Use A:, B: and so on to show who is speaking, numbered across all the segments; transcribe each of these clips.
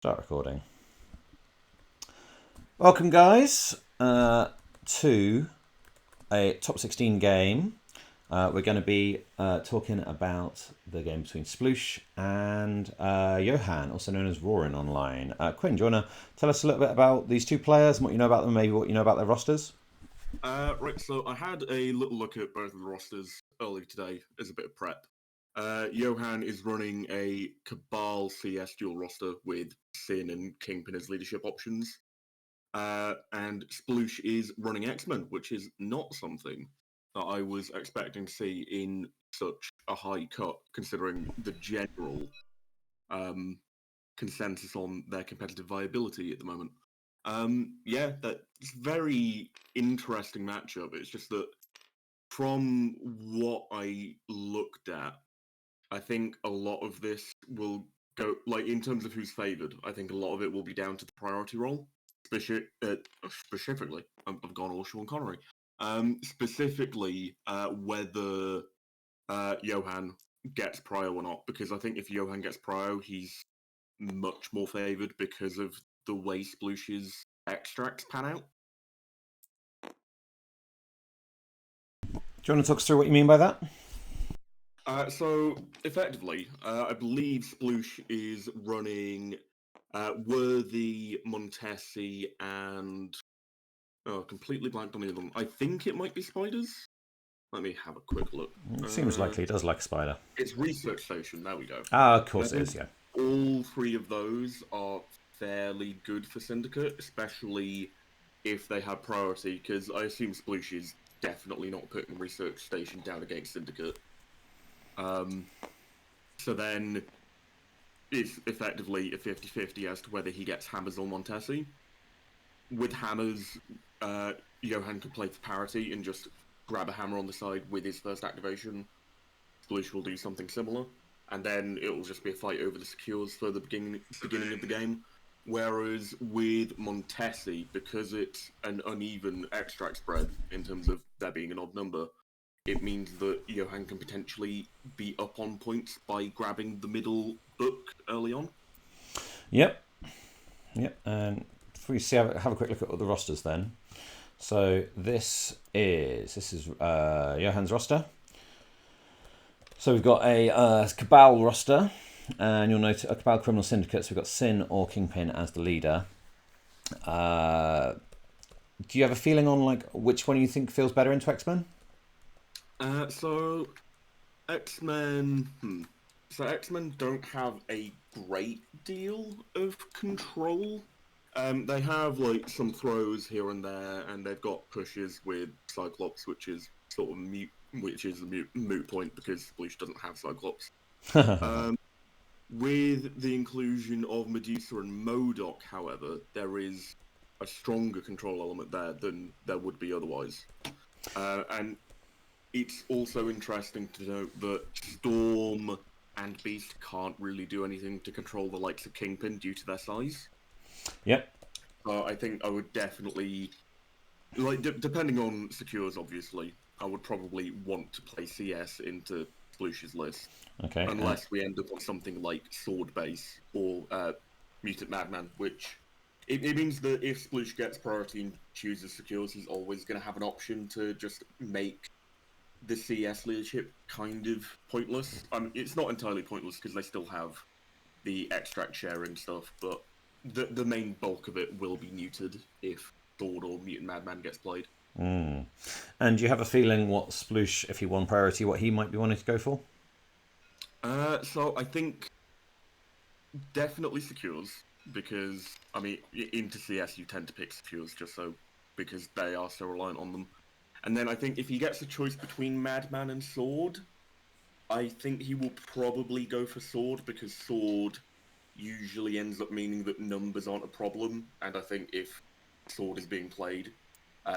A: Start recording. Welcome, guys, to a top 16 game. We're going to be talking about the game between Sploosh and Johan, also known as Rorin online. Quinn, do you want to tell us a little bit about these two players and what you know about them, maybe what you know about their rosters?
B: Right, so I had a little look at both of the rosters earlier today as a bit of prep. Johan is running a Cabal CS dual roster with Sin and Kingpin as leadership options. And Sploosh is running X-Men, which is not something that I was expecting to see in such a high cut, considering the general consensus on their competitive viability at the moment. Yeah, that's very interesting matchup. It's just that from what I looked at, I think a lot of this will go, like, in terms of who's favoured, I think a lot of it will be down to the priority role. Specifically, I've gone all Sean Connery. Specifically, whether Johan gets prio or not, because I think if Johan gets prio, he's much more favoured because of the way Sploosh's extracts pan out.
A: Do you want to talk us through what you mean by that?
B: So effectively, I believe Sploosh is running Worthy, Montesi, and completely blanked on the other one. I think it might be Spiders. Let me have a quick look.
A: It seems likely he does like a spider.
B: It's Research Station. There we go.
A: Of course it is, yeah.
B: All three of those are fairly good for Syndicate, especially if they have priority, because I assume Sploosh is definitely not putting Research Station down against Syndicate. So then it's effectively a 50-50 as to whether he gets hammers or Montesi. With hammers, Johan can play for parity and just grab a hammer on the side with his first activation. Sploosh will do something similar, and then it will just be a fight over the secures for the beginning of the game. Whereas with Montesi, because it's an uneven extract spread in terms of there being an odd number, it means that Johan can potentially be up on points by grabbing the middle book early on.
A: Yep. And if we have a quick look at the rosters then. So this is Johan's roster. So we've got a Cabal roster, and you'll note a Cabal Criminal Syndicate. So we've got Sin or Kingpin as the leader. Do you have a feeling on like which one you think feels better into X-Men?
B: So X-Men. So X-Men don't have a great deal of control. They have like some throws here and there, and they've got pushes with Cyclops, which is sort of a moot point because Sploosh doesn't have Cyclops. With the inclusion of Medusa and MODOK, however, there is a stronger control element there than there would be otherwise. And it's also interesting to note that Storm and Beast can't really do anything to control the likes of Kingpin due to their size.
A: Yep.
B: I think I would definitely, like, depending on secures, obviously, I would probably want to play CS into Sploosh's list.
A: Okay.
B: Unless we end up on something like Sword Base or Mutant Madman, which it means that if Sploosh gets priority and chooses secures, he's always going to have an option to just make the CS leadership kind of pointless. It's not entirely pointless because they still have the extract sharing stuff, but the main bulk of it will be muted if Sword or Mutant Madman gets played.
A: And do you have a feeling what Sploosh, if he won priority, what he might be wanting to go for?
B: So I think definitely secures, because I mean into CS you tend to pick secures just so because they are so reliant on them. And then I think if he gets a choice between Madman and Sword, I think he will probably go for Sword, because Sword usually ends up meaning that numbers aren't a problem. And I think if Sword is being played,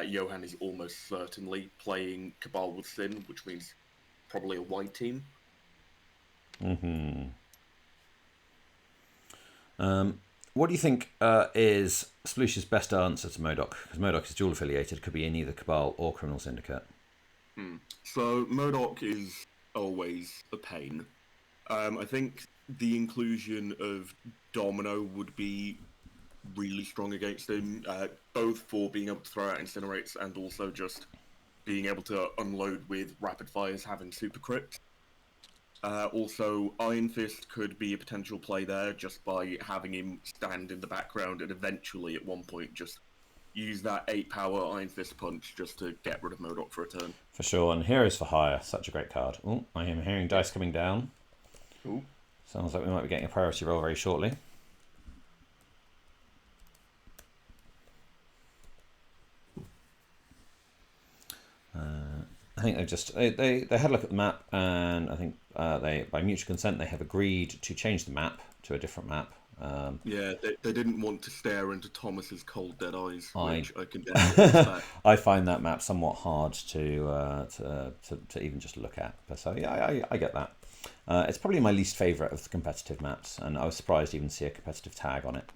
B: Johan is almost certainly playing Cabal with Sin, which means probably a white team.
A: What do you think is Sploosh's best answer to MODOK? Because MODOK is dual affiliated, could be in either Cabal or Criminal Syndicate.
B: So MODOK is always a pain. I think the inclusion of Domino would be really strong against him, both for being able to throw out incinerates and also just being able to unload with rapid fires, having super crit. Also, Iron Fist could be a potential play there just by having him stand in the background and eventually at one point just use that 8-power Iron Fist punch just to get rid of MODOK for a turn.
A: For sure, and Heroes for Hire, such a great card. Oh, I am hearing dice coming down.
B: Ooh.
A: Sounds like we might be getting a priority roll very shortly. I think they had a look at the map, and I think they, by mutual consent, they have agreed to change the map to a different map.
B: Yeah, they didn't want to stare into Thomas's cold dead eyes, which I can definitely respect.
A: I find that map somewhat hard to even just look at. So yeah, I get that. It's probably my least favourite of the competitive maps, and I was surprised to even see a competitive tag on it.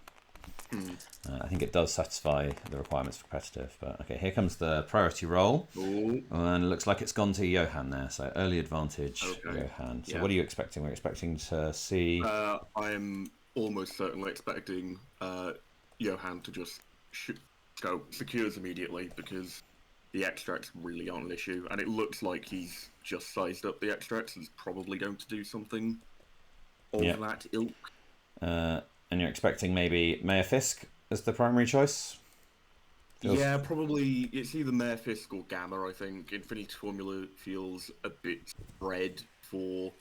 A: I think it does satisfy the requirements for competitive. But okay, here comes the priority roll.
B: Ooh.
A: And it looks like it's gone to Johan there. So early advantage,
B: Okay.
A: Johan. So
B: Yeah.
A: what are you expecting? We're expecting to see...
B: I am almost certainly expecting Johan to just go secures immediately because the extracts really aren't an issue. And it looks like he's just sized up the extracts and is probably going to do something of that ilk.
A: And you're expecting maybe Mayor Fisk as the primary choice?
B: Yeah, probably. It's either Mayor Fisk or Gamma, I think. Infinity Formula feels a bit spread for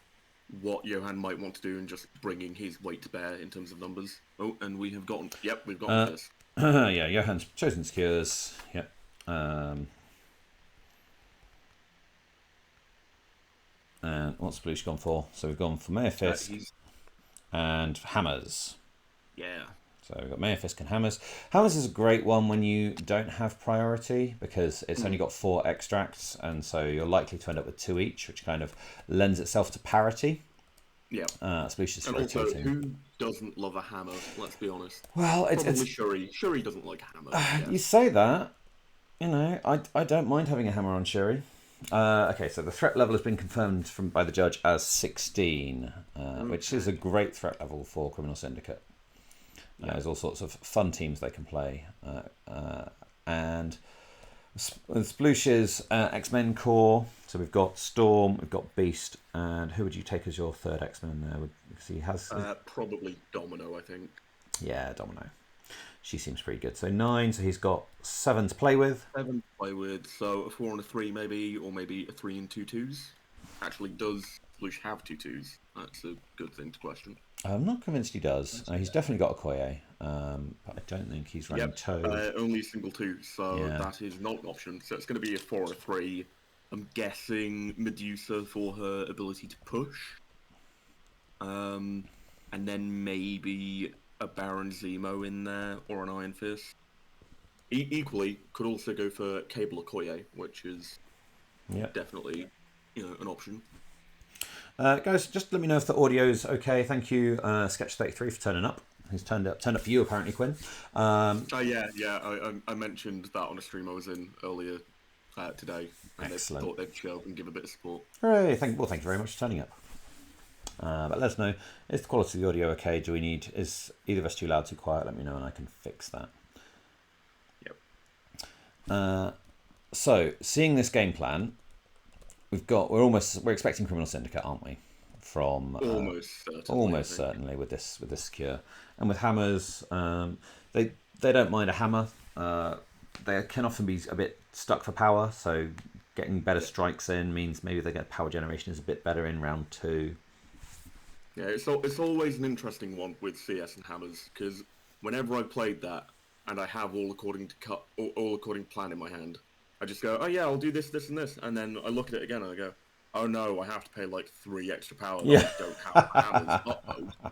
B: what Johan might want to do and just bringing his weight to bear in terms of numbers. Oh, and we have gotten... Yep, we've gotten this.
A: Yeah, Johan's chosen secures. Yep. And what's Sploosh gone for? So we've gone for Mayor Fisk and Hammers.
B: Yeah.
A: So we've got Mayor Fisk and Hammers. Hammers is a great one when you don't have priority because it's only got 4 extracts, and so you're likely to end up with 2 each, which kind of lends itself to parity.
B: Yeah.
A: Sploosh is
B: and also,
A: rotating.
B: who doesn't love a hammer? Let's be honest.
A: Well,
B: Probably Shuri. Shuri doesn't like a hammer. Yeah.
A: You say that. You know, I don't mind having a hammer on Shuri. Okay, so the threat level has been confirmed by the judge as 16, which is a great threat level for Criminal Syndicate. There's all sorts of fun teams they can play. And with Sploosh's X-Men core, so we've got Storm, we've got Beast, and who would you take as your third X-Men there? Because he has...
B: Probably Domino, I think.
A: Yeah, Domino. She seems pretty good. So 9, so he's got 7 to play with.
B: 7 to play with, so a 4 and a 3 maybe, or maybe a 3 and 2 2s. Actually, does Sploosh have 2 2s? That's a good thing to question.
A: I'm not convinced he does. He's definitely got a Okoye, but I don't think he's running Toad.
B: Only a single 2, so that is not an option. So it's going to be a 4 and a 3. I'm guessing Medusa for her ability to push. And then maybe a Baron Zemo in there, or an Iron Fist. Equally, could also go for Cabal Okoye, which is definitely an option.
A: Guys, just let me know if the audio's okay. Thank you, Sketch33, for turning up. He's turned up for you, apparently, Quinn.
B: I mentioned that on a stream I was in earlier today. And
A: Excellent.
B: They thought they'd show up and give a bit of support.
A: Hooray! Thank you very much for turning up. But let us know, is the quality of the audio okay? Is either of us too loud, too quiet? Let me know and I can fix that.
B: Yep.
A: So, seeing this game plan, we're expecting Criminal Syndicate, aren't we? From almost certainly with this secure, and with hammers, they don't mind a hammer. They can often be a bit stuck for power, so getting better strikes in means maybe they get power generation is a bit better in round 2.
B: Yeah, it's always an interesting one with CS and hammers, because whenever I played that and I have all according to plan in my hand, I just go, oh yeah, I'll do this, this, and this, and then I look at it again and I go, oh no, I have to pay like 3 extra power.
A: Yeah.
B: I don't have hammers. Uh-oh.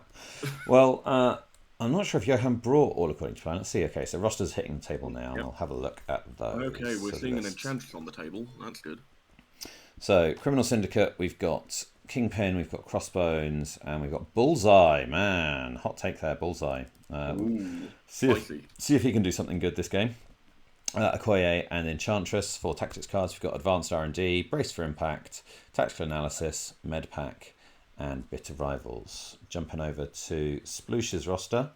A: Well, I'm not sure if Johan brought all according to plan. Let's see. Okay, so roster's hitting the table now, and I'll have a look at those.
B: Okay, we're seeing an Enchantress on the table. That's good.
A: So, Criminal Syndicate, we've got Kingpin, we've got Crossbones, and we've got Bullseye. Man, hot take there, Bullseye. See if he can do something good this game. Okoye and Enchantress for tactics cards. We've got Advanced R&D, Brace for Impact, Tactical Analysis, Med Pack, and Bitter Rivals. Jumping over to Sploosh's roster.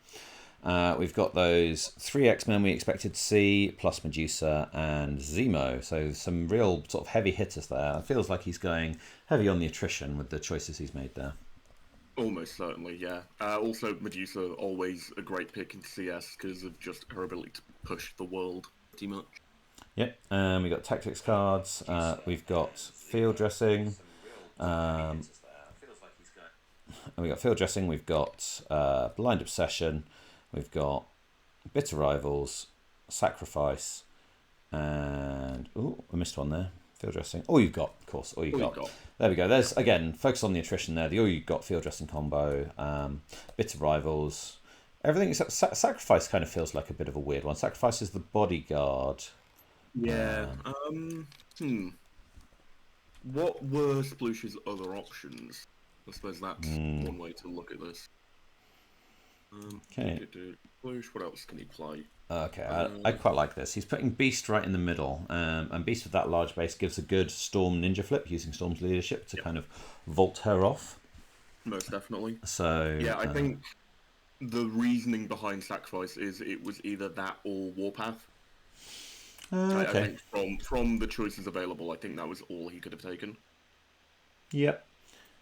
A: We've got those 3 X-Men we expected to see, plus Medusa and Zemo. So some real sort of heavy hitters there. It feels like he's going heavy on the attrition with the choices he's made there.
B: Almost certainly, yeah. Also, Medusa, always a great pick in CS because of just her ability to push the world pretty much.
A: Yep, we've got tactics cards, we've got field dressing, and we've got field dressing, we've got blind obsession, we've got bitter rivals, sacrifice, and oh, I missed one there. Field dressing. All you've got, of course. All you've got. There we go. There's again focus on the attrition there. The all you've got field dressing combo, bitter rivals, everything except sacrifice kind of feels like a bit of a weird one. Sacrifice is the bodyguard.
B: Yeah. What were Sploosh's other options? I suppose that's one way to look at this.
A: Okay.
B: Sploosh, what else can he play?
A: Okay, I quite like this. He's putting Beast right in the middle, and Beast with that large base gives a good Storm ninja flip, using Storm's leadership to kind of vault her off.
B: Most definitely.
A: So
B: yeah, I think the reasoning behind Sacrifice is it was either that or Warpath.
A: Okay.
B: I think from the choices available, I think that was all he could have taken.
A: Yep.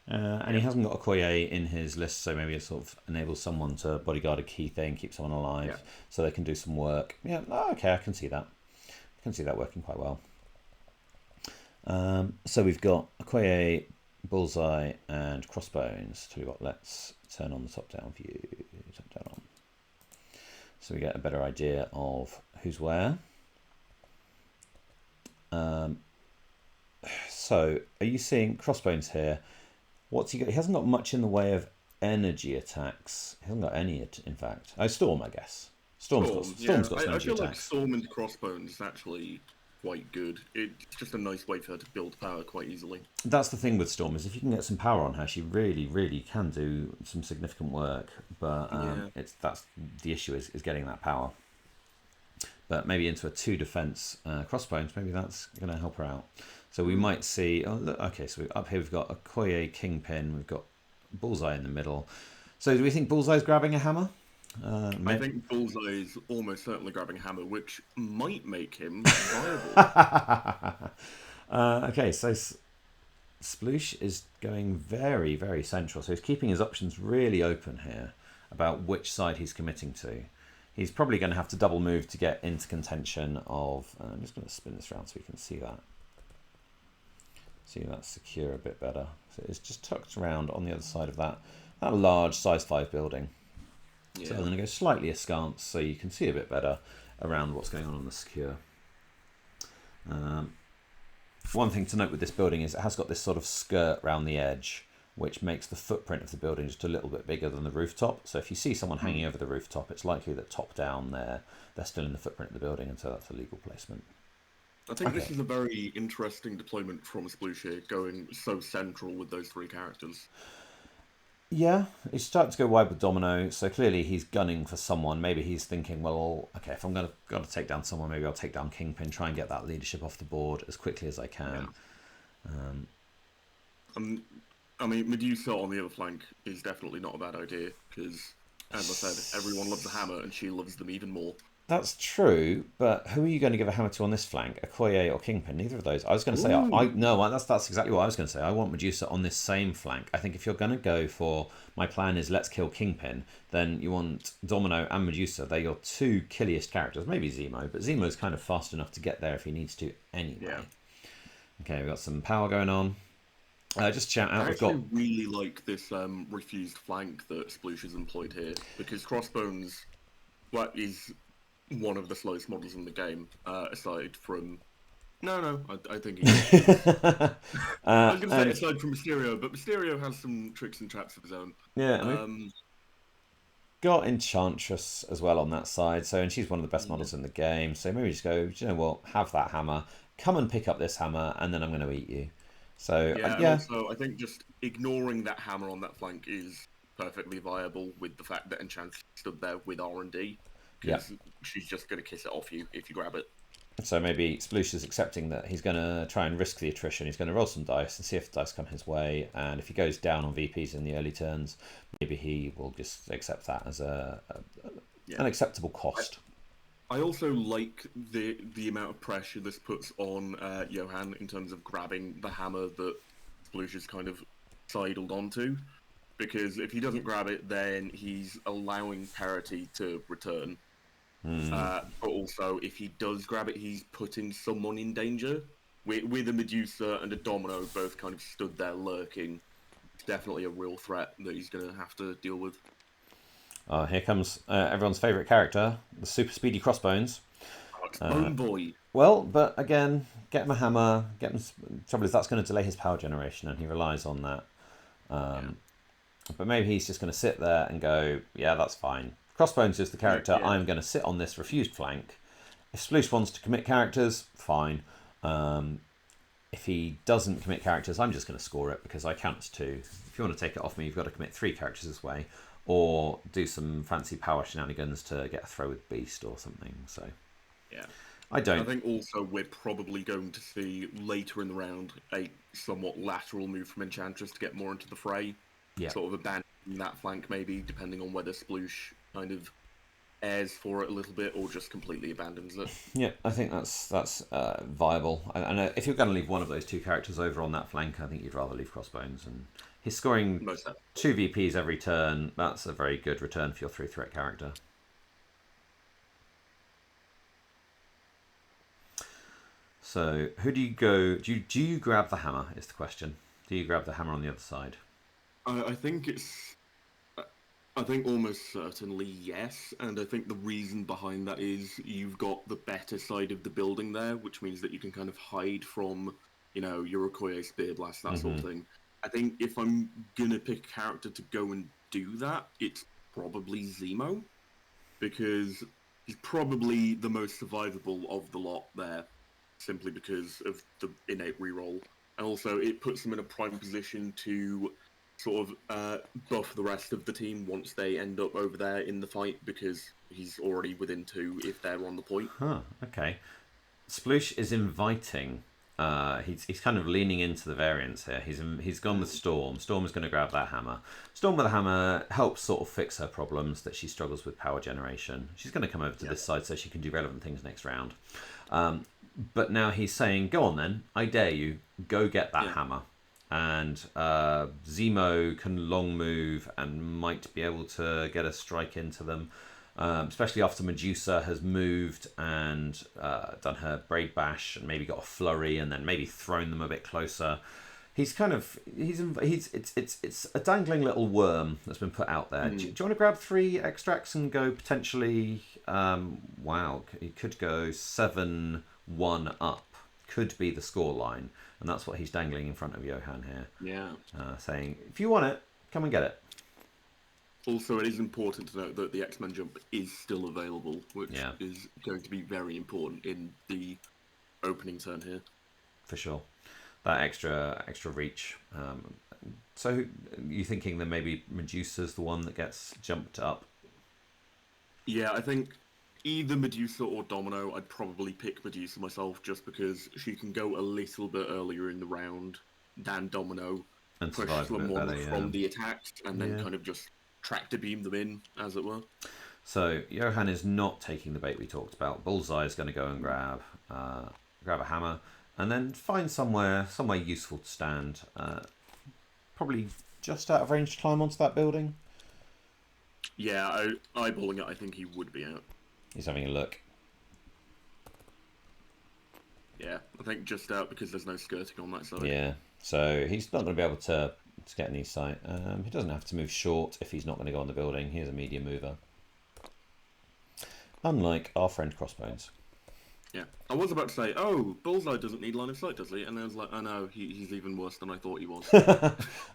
A: And he hasn't got Okoye in his list, so maybe it sort of enables someone to bodyguard a key thing, keep someone alive, so they can do some work. Yeah, okay, I can see that. I can see that working quite well. So we've got Okoye, Bullseye, and Crossbones. Tell you what, let's turn on the top-down view. Top-down on. So we get a better idea of who's where. So, are you seeing Crossbones here? What's he got? He hasn't got much in the way of energy attacks. He hasn't got any, in fact. Oh, Storm, I guess. Storm's got some energy attacks.
B: I feel like Storm and Crossbones is actually quite good. It's just a nice way for her to build power quite easily.
A: That's the thing with Storm, is if you can get some power on her, she really, really can do some significant work. But that's the issue is getting that power. But maybe into a 2 defense Crossbones, maybe that's going to help her out. So we might see. Oh, look, okay, so up here we've got Okoye, Kingpin. We've got Bullseye in the middle. So do we think Bullseye's grabbing a hammer?
B: I think Bullseye is almost certainly grabbing a hammer, which might make him viable.
A: Okay, so Sploosh is going very, very central. So he's keeping his options really open here about which side he's committing to. He's probably going to have to double move to get into contention of... I'm just going to spin this around so we can see that. See that's secure a bit better. So it's just tucked around on the other side of that large size 5 building. Yeah. So I'm going to go slightly askance so you can see a bit better around what's going on the secure. One thing to note with this building is it has got this sort of skirt around the edge, which makes the footprint of the building just a little bit bigger than the rooftop. So if you see someone hanging over the rooftop, it's likely that top down they're still in the footprint of the building, and so that's a legal placement.
B: I think this is a very interesting deployment from Sploosh here, going so central with those 3 characters.
A: Yeah, he's starting to go wide with Domino, so clearly he's gunning for someone. Maybe he's thinking, well, okay, if I'm got to take down someone, maybe I'll take down Kingpin, try and get that leadership off the board as quickly as I can.
B: Yeah. I mean, Medusa on the other flank is definitely not a bad idea, because, as I said, everyone loves a hammer, and she loves them even more.
A: That's true, but who are you going to give a hammer to on this flank? Okoye or Kingpin? Neither of those. I was going to say, that's exactly what I was going to say. I want Medusa on this same flank. I think if you're going to go for, my plan is let's kill Kingpin, then you want Domino and Medusa. They're your 2 killiest characters. Maybe Zemo, but Zemo's kind of fast enough to get there if he needs to anyway. Yeah. Okay, we've got some power going on. Just shout out.
B: I really like this refused flank that Sploosh has employed here, because Crossbones is one of the slowest models in the game, aside from... No, I think he is. I was going to say aside from Mysterio, but Mysterio has some tricks and traps of his own.
A: Yeah, got Enchantress as well on that side, and she's one of the best models in the game, so maybe just go, you know what, have that hammer, come and pick up this hammer, and then I'm going to eat you. So
B: also I think just ignoring that hammer on that flank is perfectly viable with the fact that Enchantress stood there with R&D. Because she's just going to kiss it off you if you grab it.
A: So maybe Sploosh is accepting that he's going to try and risk the attrition. He's going to roll some dice and see if the dice come his way. And if he goes down on VPs in the early turns, maybe he will just accept that as an acceptable cost.
B: I also like the amount of pressure this puts on Johan in terms of grabbing the hammer that Sploosh is kind of sidled onto. Because if he doesn't grab it, then he's allowing parity to return. But also, if he does grab it, he's putting someone in danger. With a Medusa and a Domino both kind of stood there lurking, it's definitely a real threat that he's going to have to deal with.
A: Here comes everyone's favourite character, the super speedy Crossbones.
B: Bone Boy.
A: Well, but again, get him a hammer. Trouble is, that's going to delay his power generation, and he relies on that. But maybe he's just going to sit there and go, yeah, that's fine. Crossbones is the character. I'm going to sit on this refused flank. If Sploosh wants to commit characters, fine. If he doesn't commit characters, I'm just going to score it because I count as 2. If you want to take it off me, you've got to commit 3 characters this way, or do some fancy power shenanigans to get a throw with Beast or something. So,
B: yeah,
A: I
B: think also we're probably going to see later in the round a somewhat lateral move from Enchantress to get more into the fray.
A: Yeah.
B: Sort of abandoning that flank, maybe, depending on whether Sploosh kind of airs for it a little bit or just completely abandons it.
A: Yeah, I think that's viable. And if you're going to leave one of those 2 characters over on that flank, I think you'd rather leave Crossbones. And he's scoring 2 VPs every turn. That's a very good return for your 3-threat character. So, who do you go? Do you grab the hammer? Is the question. Do you grab the hammer on the other side?
B: I think almost certainly yes, and I think the reason behind that is you've got the better side of the building there, which means that you can kind of hide from, your Okoye Spear Blast, that sort of thing. I think if I'm gonna pick a character to go and do that, it's probably Zemo, because he's probably the most survivable of the lot there, simply because of the innate reroll, and also it puts him in a prime position to sort of buff the rest of the team once they end up over there in the fight, because he's already within 2 if they're on the point.
A: Okay. Sploosh is inviting. He's kind of leaning into the variance here. He's gone with Storm. Storm is going to grab that hammer. Storm with a hammer helps sort of fix her problems that she struggles with power generation. She's going to come over to this side so she can do relevant things next round. But now he's saying, go on then, I dare you, go get that hammer. And Zemo can long move and might be able to get a strike into them, especially after Medusa has moved and done her Braid Bash and maybe got a flurry and then maybe thrown them a bit closer. It's a dangling little worm that's been put out there. Do you want to grab 3 extracts and go potentially? He could go 7-1 up. Could be the score line. And that's what he's dangling in front of Johan here.
B: Yeah.
A: Saying, if you want it, come and get it.
B: Also, it is important to note that the X-Men jump is still available, which is going to be very important in the opening turn here.
A: For sure. That extra reach. So, you thinking that maybe Medusa's the one that gets jumped up?
B: Yeah, I think either Medusa or Domino. I'd probably pick Medusa myself just because she can go a little bit earlier in the round than Domino,
A: and
B: push someone from the attacks, and then kind of just tractor beam them in, as it were.
A: So Johan is not taking the bait we talked about. Bullseye is going to go and grab a hammer, and then find somewhere useful to stand. Probably just out of range to climb onto that building.
B: Yeah, eyeballing it, I think he would be out.
A: He's having a look.
B: Yeah, I think just out because there's no skirting on that side.
A: Yeah, so he's not going to be able to get any sight. He doesn't have to move short if he's not going to go on the building. He's a medium mover. Unlike our friend Crossbones.
B: Yeah, I was about to say, Bullseye doesn't need line of sight, does he? And I was like, oh no, he's even worse than I thought he was.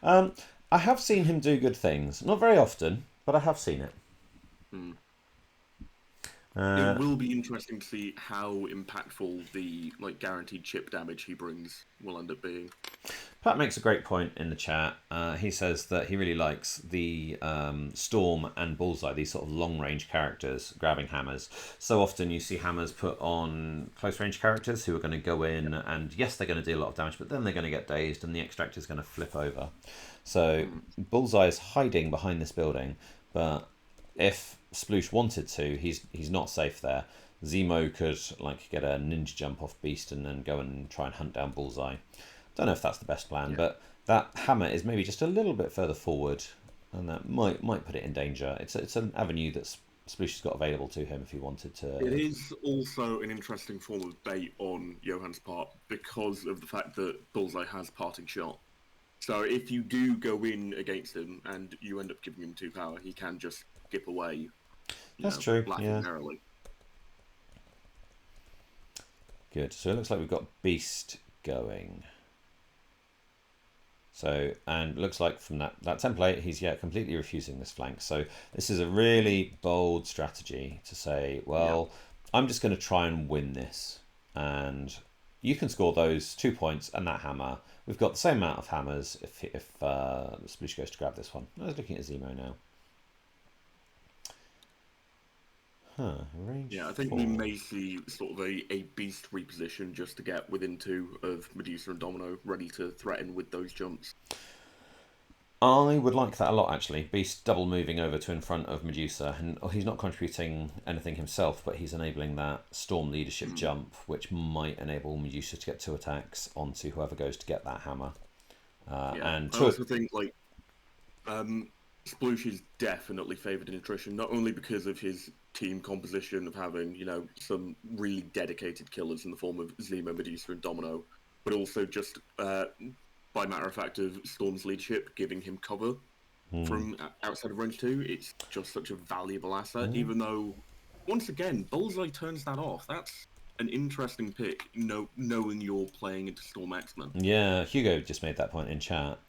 A: I have seen him do good things. Not very often, but I have seen it.
B: It will be interesting to see how impactful the guaranteed chip damage he brings will end up being.
A: Pat makes a great point in the chat. He says that he really likes the Storm and Bullseye, these sort of long-range characters grabbing hammers. So often you see hammers put on close-range characters who are going to go in, and yes, they're going to do a lot of damage, but then they're going to get dazed, and the extractor is going to flip over. So Bullseye is hiding behind this building, but if Sploosh wanted to, he's not safe there. Zemo could like get a ninja jump off Beast and then go and try and hunt down Bullseye. Don't know if that's the best plan, but that hammer is maybe just a little bit further forward, and that might put it in danger. It's an avenue that Sploosh has got available to him if he wanted to.
B: It is also an interesting form of bait on Johan's part because of the fact that Bullseye has parting shot. So if you do go in against him and you end up giving him 2 power, he can just skip away.
A: That's true. Yeah.
B: Merrily.
A: Good. So it looks like we've got Beast going. So, and looks like from that template, he's completely refusing this flank. So this is a really bold strategy to say, well, I'm just going to try and win this. And you can score those 2 points and that hammer. We've got the same amount of hammers if Sploosh goes to grab this one. I was looking at Zemo now. Range
B: I think
A: 4.
B: we may see sort of a Beast reposition just to get within 2 of Medusa and Domino, ready to threaten with those jumps.
A: I would like that a lot, actually. Beast double moving over to in front of Medusa, and he's not contributing anything himself, but he's enabling that Storm leadership jump, which might enable Medusa to get 2 attacks onto whoever goes to get that hammer. And
B: I also think like Sploosh is definitely favoured in attrition, not only because of his team composition of having, some really dedicated killers in the form of Zemo, Medusa, and Domino, but also just by matter of fact of Storm's leadership, giving him cover from outside of range 2. It's just such a valuable asset, even though, once again, Bullseye turns that off. That's an interesting pick, knowing you're playing into Storm X-Men.
A: Yeah, Hugo just made that point in chat.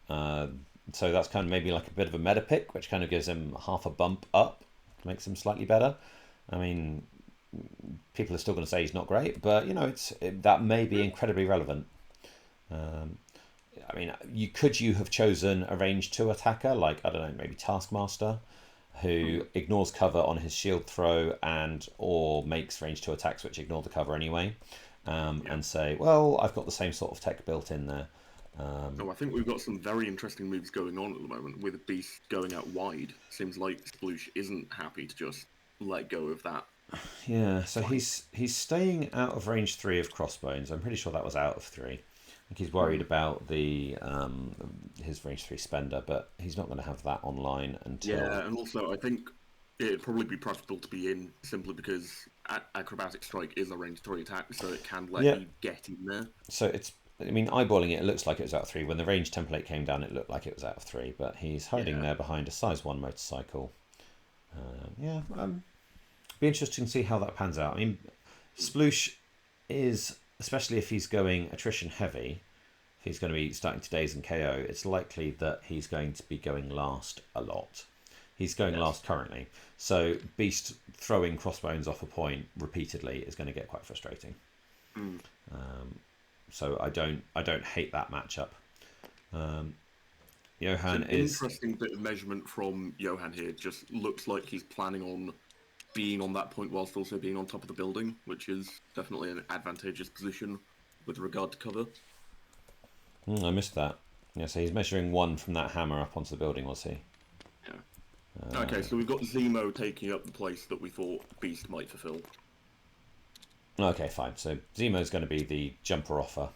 A: So that's kind of maybe like a bit of a meta pick, which kind of gives him half a bump up, makes him slightly better. I mean, people are still going to say he's not great, but that may be incredibly relevant. I mean, you have chosen a range 2 attacker, like, I don't know, maybe Taskmaster, who ignores cover on his shield throw or makes range 2 attacks which ignore the cover anyway, and say, well, I've got the same sort of tech built in there.
B: I think we've got some very interesting moves going on at the moment with Beast going out wide. Seems like Sploosh isn't happy to just let go of that.
A: Yeah, so he's staying out of range 3 of crossbones. I'm pretty sure that was out of 3. I think he's worried about the his range 3 spender, but he's not going to have that online until...
B: Yeah, and also I think it'd probably be preferable to be in simply because Acrobatic Strike is a range 3 attack, so it can let you get in there.
A: So eyeballing it looks like it was out of 3. When the range template came down, it looked like it was out of 3, but he's hiding there behind a size 1 motorcycle. Be interesting to see how that pans out. I mean, Sploosh is, especially if he's going attrition heavy, if he's going to be starting to daze and KO, it's likely that he's going to be going last a lot. He's going last currently. So Beast throwing crossbones off a point repeatedly is going to get quite frustrating. So I don't hate that matchup. Johan is...
B: An interesting bit of measurement from Johan here. Just looks like he's planning on being on that point whilst also being on top of the building, which is definitely an advantageous position with regard to cover.
A: I missed that. Yeah, so he's measuring 1 from that hammer up onto the building, was he?
B: Yeah. Okay, so we've got Zemo taking up the place that we thought Beast might fulfill.
A: Okay, fine. So Zemo's going to be the jumper offer.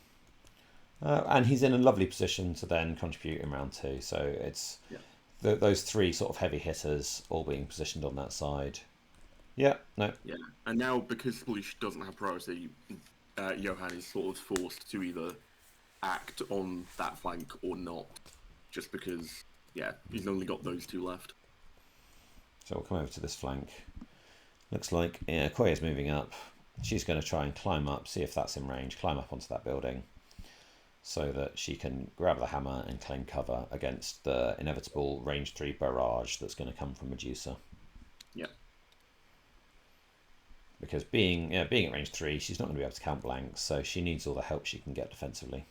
A: And he's in a lovely position to then contribute in round 2. So it's those 3 sort of heavy hitters all being positioned on that side. Yeah, no.
B: Yeah, and now because Sploosh doesn't have priority, Johan is sort of forced to either act on that flank or not, just because, he's only got those 2 left.
A: So we'll come over to this flank. Looks like Koya's moving up. She's going to try and climb up, see if that's in range, climb up onto that building so that she can grab the hammer and claim cover against the inevitable range 3 barrage that's going to come from Medusa.
B: Yeah.
A: Because being at range 3, she's not going to be able to count blanks, so she needs all the help she can get defensively.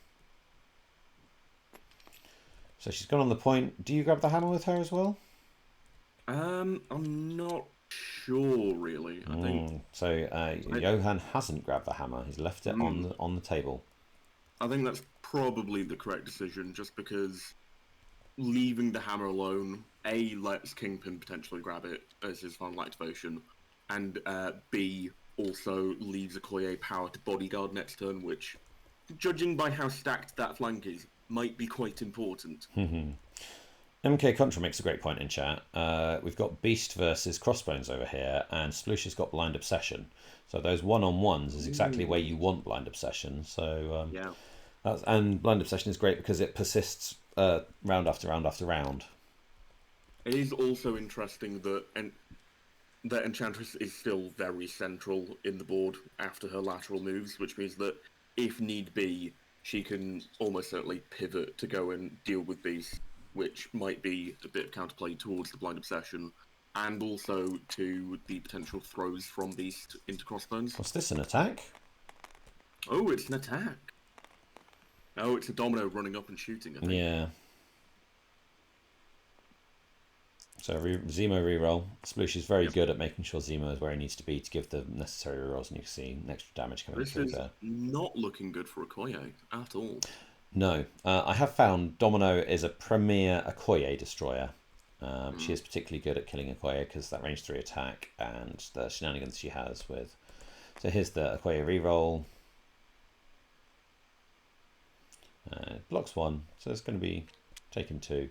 A: So she's gone on the point. Do you grab the hammer with her as well?
B: I'm not sure really. I think
A: So Johan hasn't grabbed the hammer. He's left it on the table.
B: I think that's probably the correct decision, just because leaving the hammer alone, A, lets Kingpin potentially grab it as his final activation, and B, also leaves Okoye power to bodyguard next turn, which, judging by how stacked that flank is, might be quite important.
A: MK Contra makes a great point in chat. We've got Beast versus Crossbones over here, and Sploosh has got Blind Obsession. So those one-on-ones is exactly where you want Blind Obsession. So
B: Yeah.
A: and Blind Obsession is great because it persists round after round after round.
B: It is also interesting that that Enchantress is still very central in the board after her lateral moves, which means that if need be, she can almost certainly pivot to go and deal with Beast, which might be a bit of counterplay towards the Blind Obsession, and also to the potential throws from Beast into Crossbones.
A: What's this, an attack?
B: Oh, it's an attack. Oh, it's a Domino running up and shooting, I think.
A: Yeah. So Zemo reroll. Sploosh is very good at making sure Zemo is where he needs to be to give the necessary rerolls, and you can see extra damage coming through there.
B: This is not looking good for Okoye at all.
A: No. I have found Domino is a premier Okoye destroyer. She is particularly good at killing Okoye because that range 3 attack and the shenanigans she has with... So here's the Okoye reroll. Blocks 1, so it's going to be taken 2.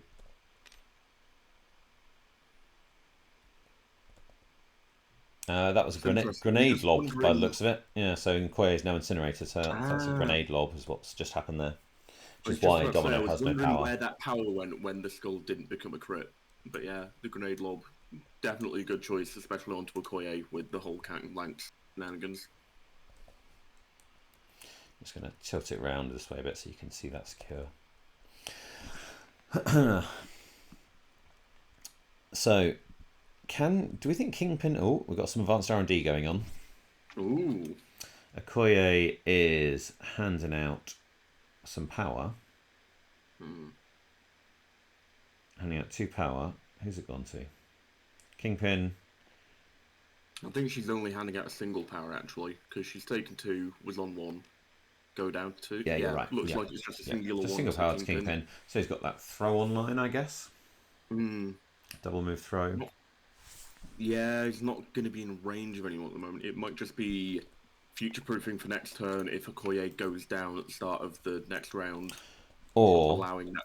A: That was a grenade lob by the looks of it. Yeah, so Okoye is now incinerated, so that's a grenade lob is what's just happened there. Which is why Domino has no power.
B: Where that power went when the skull didn't become a crit. But yeah, the grenade lob, definitely a good choice, especially onto Okoye with the whole counting blanks shenanigans.
A: I'm just going to tilt it around this way a bit so you can see that secure. So, do we think Kingpin... Oh, we've got some advanced R&D going on.
B: Ooh.
A: Okoye is handing out some power. Handing out 2 power. Who's it gone to? Kingpin.
B: I think she's only handing out a single power, actually, because she's taken 2, was on 1. Go down to 2.
A: Yeah, you're right.
B: Looks like it's just a singular one.
A: Single power to Kingpin. So he's got that throw online, I guess. Double move throw.
B: Yeah, he's not going to be in range of anyone at the moment. It might just be future-proofing for next turn if Okoye goes down at the start of the next round.
A: Or
B: allowing that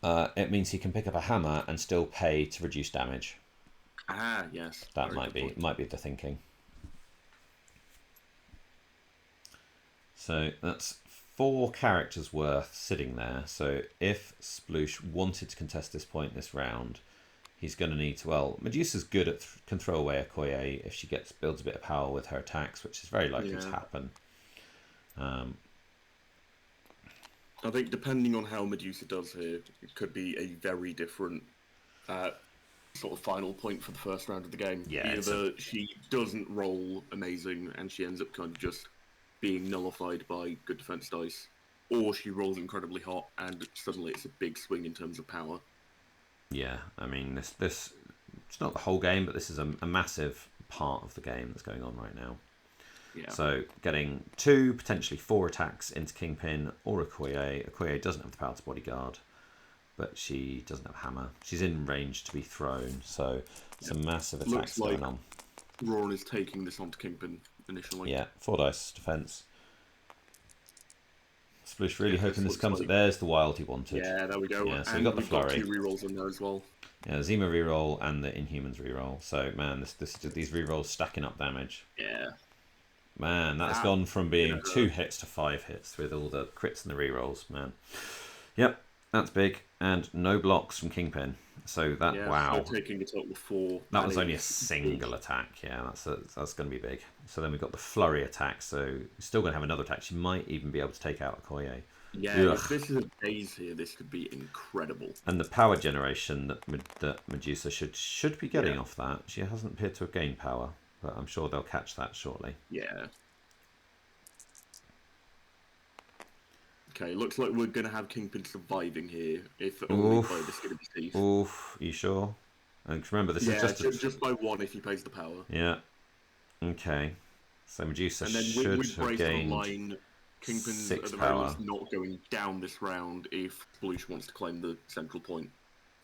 B: power.
A: It means he can pick up a hammer and still pay to reduce damage.
B: Ah, yes.
A: That might be the thinking. So that's 4 characters worth sitting there. So if Sploosh wanted to contest this point this round, he's going to need to... Well, Medusa's good at can throw away Okoye if she builds a bit of power with her attacks, which is very likely to happen.
B: I think depending on how Medusa does here, it could be a very different sort of final point for the first round of the game.
A: Yeah,
B: either she doesn't roll amazing and she ends up kind of just being nullified by good defense dice, or she rolls incredibly hot and suddenly it's a big swing in terms of power.
A: Yeah, I mean, this it's not the whole game, but this is a massive part of the game that's going on right now.
B: Yeah.
A: So getting 2, potentially 4 attacks into Kingpin or Okoye. Okoye doesn't have the power to bodyguard, but she doesn't have hammer. She's in range to be thrown, so some massive attacks going on.
B: Rorin is taking this onto Kingpin initially.
A: Yeah, 4 dice defense. Sploosh really hoping this comes up. There's the wild he wanted.
B: Yeah, there we go.
A: Yeah, so we got the flurry.
B: Got 2 rerolls in there as well.
A: Yeah, the Zemo reroll and the Inhumans reroll. So man, these rerolls stacking up damage.
B: Yeah.
A: Man, that's gone from being 2 hits to 5 hits with all the crits and the rerolls, man. Yep, that's big. And no blocks from Kingpin. So that, wow.
B: So taking it up with 4.
A: That was only a single attack. Yeah, that's going to be big. So then we've got the flurry attack. So we're still going to have another attack. She might even be able to take out Okoye.
B: Yeah, if this is a daze here, this could be incredible.
A: And the power generation that Medusa should be getting off that. She hasn't appeared to have gained power, but I'm sure they'll catch that shortly.
B: Yeah. Okay, looks like we're going to have Kingpin surviving here, if only by the skin of his teeth.
A: Oof, are you sure? And remember, this is
B: just by 1 if he pays the power.
A: Yeah. Okay. So Medusa
B: And then
A: should
B: with
A: have
B: Brace
A: gained
B: online, Kingpin's
A: 6
B: at the very
A: power.
B: least not going down this round if Sploosh wants to claim the central point.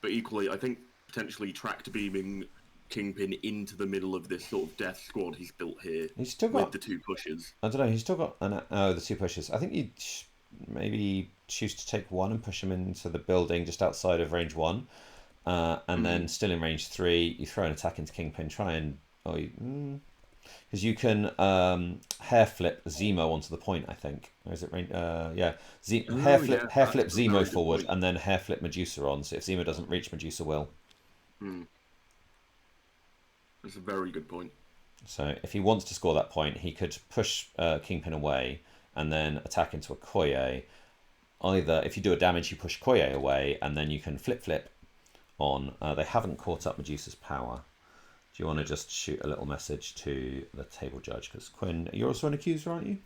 B: But equally, I think potentially tractor beaming Kingpin into the middle of this sort of death squad he's built here
A: He's still got
B: with the 2 pushes.
A: I don't know. He's still got the 2 pushes. I think you maybe choose to take 1 and push him into the building just outside of range 1, and then still in range 3, you throw an attack into Kingpin. Try and because you can hair flip Zemo onto the point. I think, or is it range? Yeah, hair flip Zemo forward, and then hair flip Medusa on. So if Zemo doesn't reach, Medusa will.
B: That's a very good point.
A: So if he wants to score that point, he could push Kingpin away and then attack into Okoye. Either if you do a damage, you push Okoye away, and then you can flip on. They haven't caught up Medusa's power. Do you want to just shoot a little message to the table judge? Because Quinn, you're also an accuser, aren't you?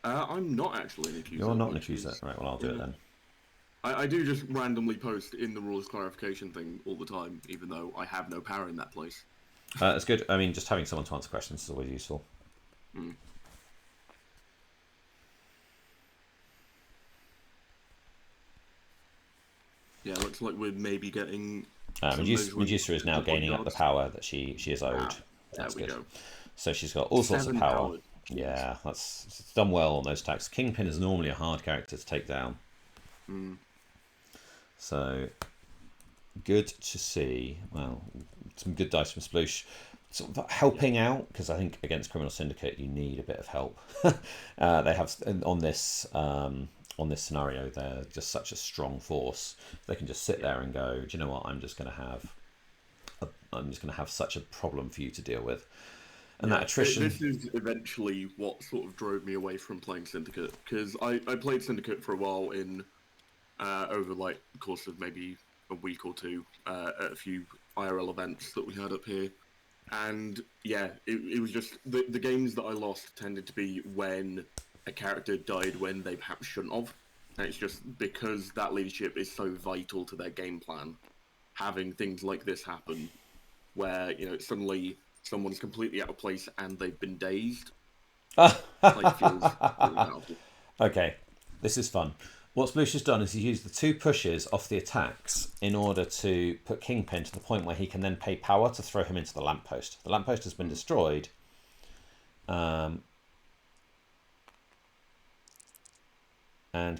B: I'm not actually an accuser.
A: You're not an accuser. Right, well, I'll do it then.
B: I do just randomly post in the rules clarification thing all the time, even though I have no power in that place.
A: It's good. I mean, just having someone to answer questions is always useful. Yeah, looks like we're maybe getting... Medusa is now gaining up the power that she is owed. That's good. Go. So she's got all sorts of power. Yeah, it's done well on those attacks. Kingpin is normally a hard character to take down. So, good to see. Well, some good dice from Sploosh. Sort of helping out, because I think against Criminal Syndicate you need a bit of help. They have on this scenario, they're just such a strong force. They can just sit there and go, do you know what? I'm just going to have such a problem for you to deal with. And that attrition.
B: This is eventually what sort of drove me away from playing Syndicate, because I played Syndicate for a while in over like the course of maybe a week or 2 at a few IRL events that we had up here. And yeah, it was just the games that I lost tended to be when a character died when they perhaps shouldn't have. And it's just because that leadership is so vital to their game plan. Having things like this happen, where suddenly someone's completely out of place and they've been dazed, feels really powerful.
A: Okay, this is fun. What Sploosh has done is he used the 2 pushes off the attacks in order to put Kingpin to the point where he can then pay power to throw him into the lamppost. The lamppost has been destroyed. And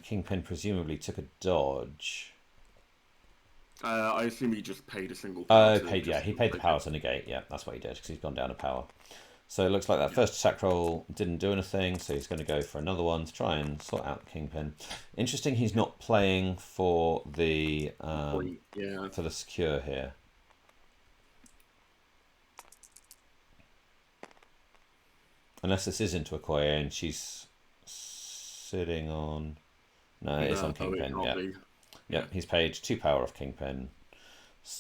A: Kingpin presumably took a dodge.
B: I assume he just paid a single power.
A: He paid the power to negate. Yeah, that's what he did, because he's gone down a power. So it looks like that first attack roll didn't do anything, so he's going to go for another one to try and sort out Kingpin. Interesting, he's not playing for the for the secure here. Unless this is into Okoye and she's sitting on... No, it's on Kingpin. Yeah, he's paid 2 power off Kingpin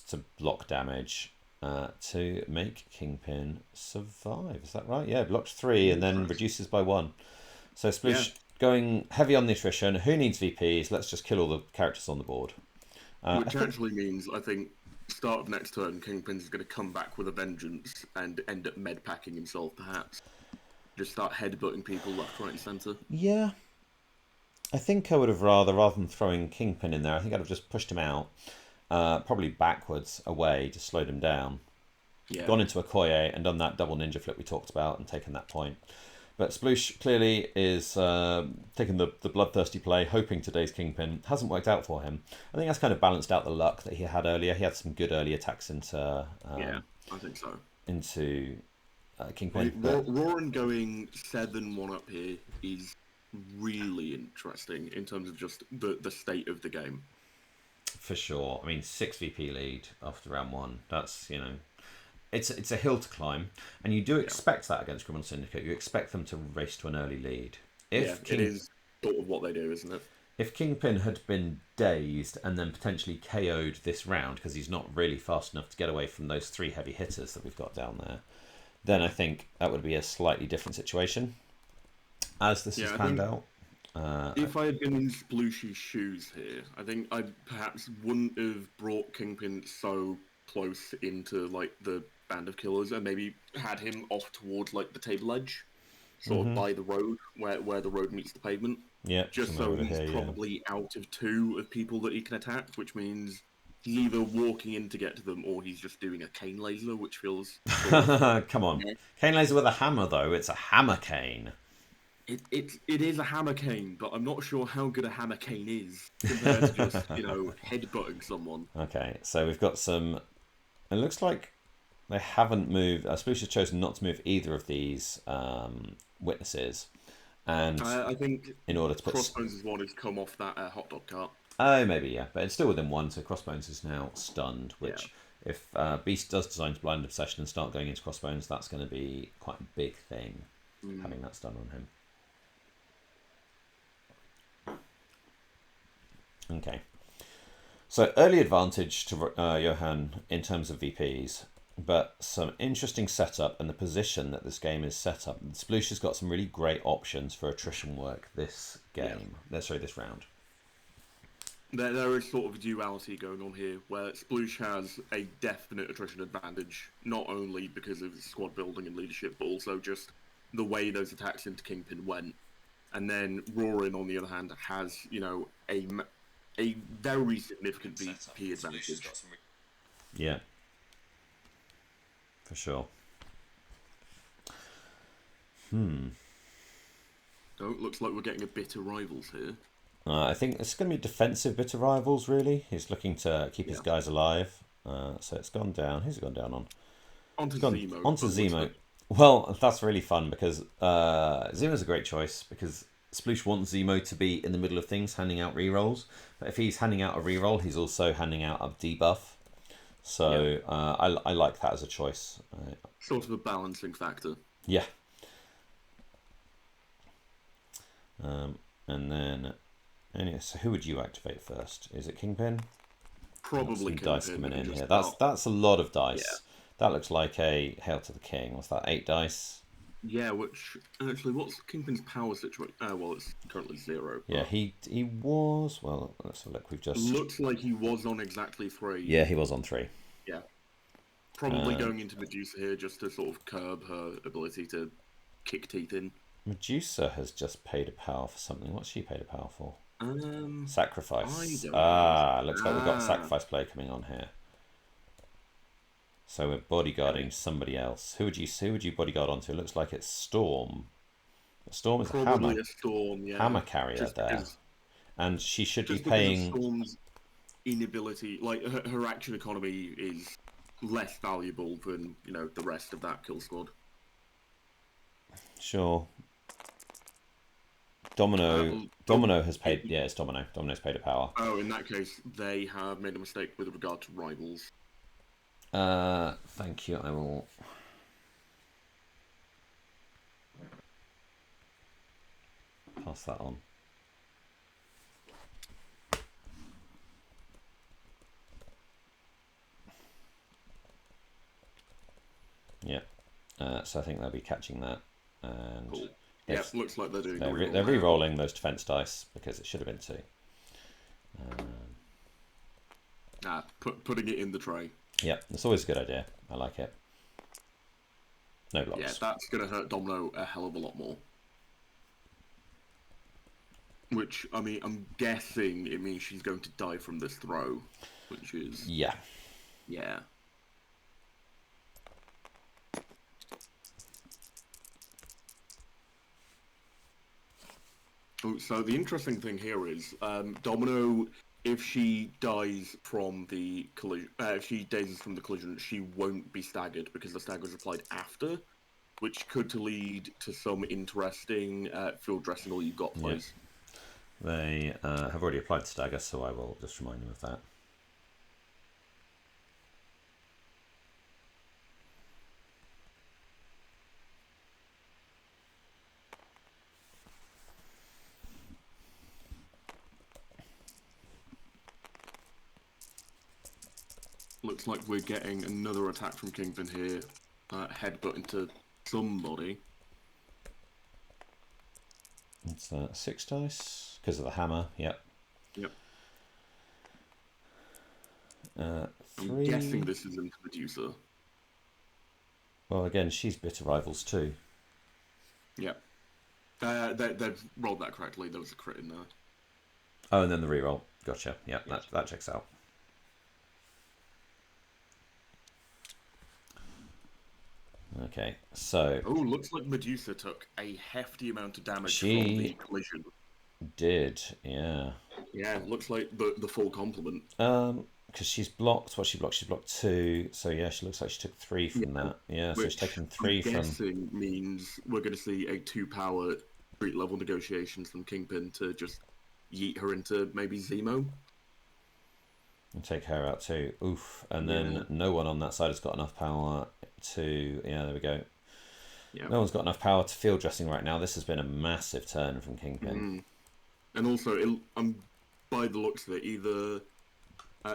A: to block damage. To make Kingpin survive. Is that right? Yeah, blocks 3 and then reduces by 1. So Sploosh going heavy on the attrition. Who needs VPs? Let's just kill all the characters on the board.
B: Which actually means, I think, start of next turn, Kingpin's going to come back with a vengeance and end up med-packing himself, perhaps. Just start headbutting people left, right and centre.
A: Yeah. I think I would have rather than throwing Kingpin in there, I think I'd have just pushed him out. Probably backwards away to slow them down. Gone into Okoye and done that double ninja flip we talked about and taken that point. But Sploosh clearly is taking the bloodthirsty play, hoping today's Kingpin. Hasn't worked out for him. I think that's kind of balanced out the luck that he had earlier. He had some good early attacks into...
B: I think so.
A: Into Kingpin.
B: Rorin going 7-1 up here is really interesting in terms of just the state of the game.
A: For sure. I mean, 6 VP lead after round 1. That's, it's a hill to climb. And you do expect that against Criminal Syndicate. You expect them to race to an early lead.
B: It is sort of what they do, isn't it?
A: If Kingpin had been dazed and then potentially KO'd this round, because he's not really fast enough to get away from those 3 heavy hitters that we've got down there, then I think that would be a slightly different situation. As this has panned out.
B: If I had been in Sploosh's shoes here, I think I perhaps wouldn't have brought Kingpin so close into like the band of killers, and maybe had him off towards like the table edge, sort of by the road where the road meets the pavement.
A: Yeah,
B: Just
A: somewhere
B: so
A: over
B: he's
A: here,
B: probably out of 2 of people that he can attack, which means he's either walking in to get to them or he's just doing a cane laser, which feels
A: yeah. Come on. Cane laser with a hammer, though. It's a hammer cane.
B: It is a hammer cane, but I'm not sure how good a hammer cane is compared to just, headbutting someone.
A: Okay, so we've got some... It looks like they haven't moved... Sploosh has chosen not to move either of these witnesses. And
B: I think
A: in order to put...
B: Crossbones' one has come off that hot dog cart.
A: Oh, maybe, yeah. But it's still within 1, so Crossbones is now stunned, which...
B: Yeah.
A: If Beast does design to Blind Obsession and start going into Crossbones, that's going to be quite a big thing, having that stun on him. Okay. So early advantage to Johan in terms of VPs, but some interesting setup and the position that this game is set up. Sploosh has got some really great options for attrition work this game. Sorry, this round.
B: There is sort of a duality going on here, where Sploosh has a definite attrition advantage, not only because of his squad building and leadership, but also just the way those attacks into Kingpin went. And then Rorin, on the other hand, has, a very significant VP advantage.
A: Yeah. For sure.
B: So it looks like we're getting a bit of rivals here.
A: I think it's going to be defensive bit of rivals, really. He's looking to keep his guys alive. So it's gone down. Who's it gone down on?
B: Onto Zemo.
A: Onto Zemo. Well, that's really fun because Zemo's a great choice because Sploosh wants Zemo to be in the middle of things, handing out rerolls. But if he's handing out a reroll, he's also handing out a debuff. So I like that as a choice.
B: Sort of a balancing factor.
A: Yeah. And then, so who would you activate first? Is it Kingpin?
B: Probably
A: Kingpin. Dice coming in here.
B: Start.
A: That's a lot of dice.
B: Yeah.
A: That looks like a Hail to the King. What's that? 8 dice.
B: Yeah, which actually, what's Kingpin's power situation? Well, it's currently 0.
A: Yeah, he was. Well, let's have a look. We've just
B: looks like he was on exactly 3.
A: Yeah, he was on 3.
B: Yeah, probably going into Medusa here just to sort of curb her ability to kick teeth in.
A: Medusa has just paid a power for something. What's she paid a power for? Sacrifice.
B: Looks like
A: we've got a sacrifice play coming on here. So we're bodyguarding somebody else. Who would you bodyguard onto? It looks like it's Storm. Storm is
B: probably a Storm,
A: hammer carrier there, and she should be paying.
B: Storm's inability, like her action economy, is less valuable than the rest of that kill squad.
A: Sure. Domino has paid. Yeah, it's Domino. Domino's paid a power.
B: Oh, in that case, they have made a mistake with regard to rivals.
A: Thank you. I will. Pass that on. Yeah. So I think they'll be catching that. And
B: cool. Yeah, looks like they're doing.
A: They're re-rolling those defense dice because it should have been 2.
B: Putting it in the tray.
A: Yeah, it's always a good idea. I like it. No blocks.
B: Yeah, that's going to hurt Domino a hell of a lot more. Which, I mean, I'm guessing it means she's going to die from this throw, which is...
A: Yeah.
B: Yeah. So the interesting thing here is, Domino, if she dies from the collision, if she dazes from the collision, she won't be staggered because the stagger is applied after, which could lead to some interesting field dressing all you've got plays.
A: Yeah. They have already applied the stagger, so I will just remind them of that.
B: Looks like we're getting another attack from Kingpin here. Headbutt into somebody.
A: It's 6 dice because of the hammer. Yep.
B: Yep.
A: 3.
B: I'm guessing this is into Medusa.
A: Well, again, she's bitter rivals too.
B: Yep. They've rolled that correctly. There was a crit in there.
A: Oh, and then the reroll. Gotcha. Yep, yes. That checks out. Okay, so...
B: Oh, looks like Medusa took a hefty amount of damage from the collision.
A: Did, yeah.
B: Yeah, looks like the full complement.
A: Because she's blocked. What she blocked? She blocked 2. So yeah, she looks like she took 3 from that. Yeah, so she's taken 3 from.
B: Guessing means we're going to see a 2-power street level negotiations from Kingpin to just yeet her into maybe Zemo.
A: And take her out too. Oof. And then no one on that side has got enough power to. Yeah, there we go. Yeah. No one's got enough power to field dressing right now. This has been a massive turn from Kingpin.
B: And also, by the looks of it, either...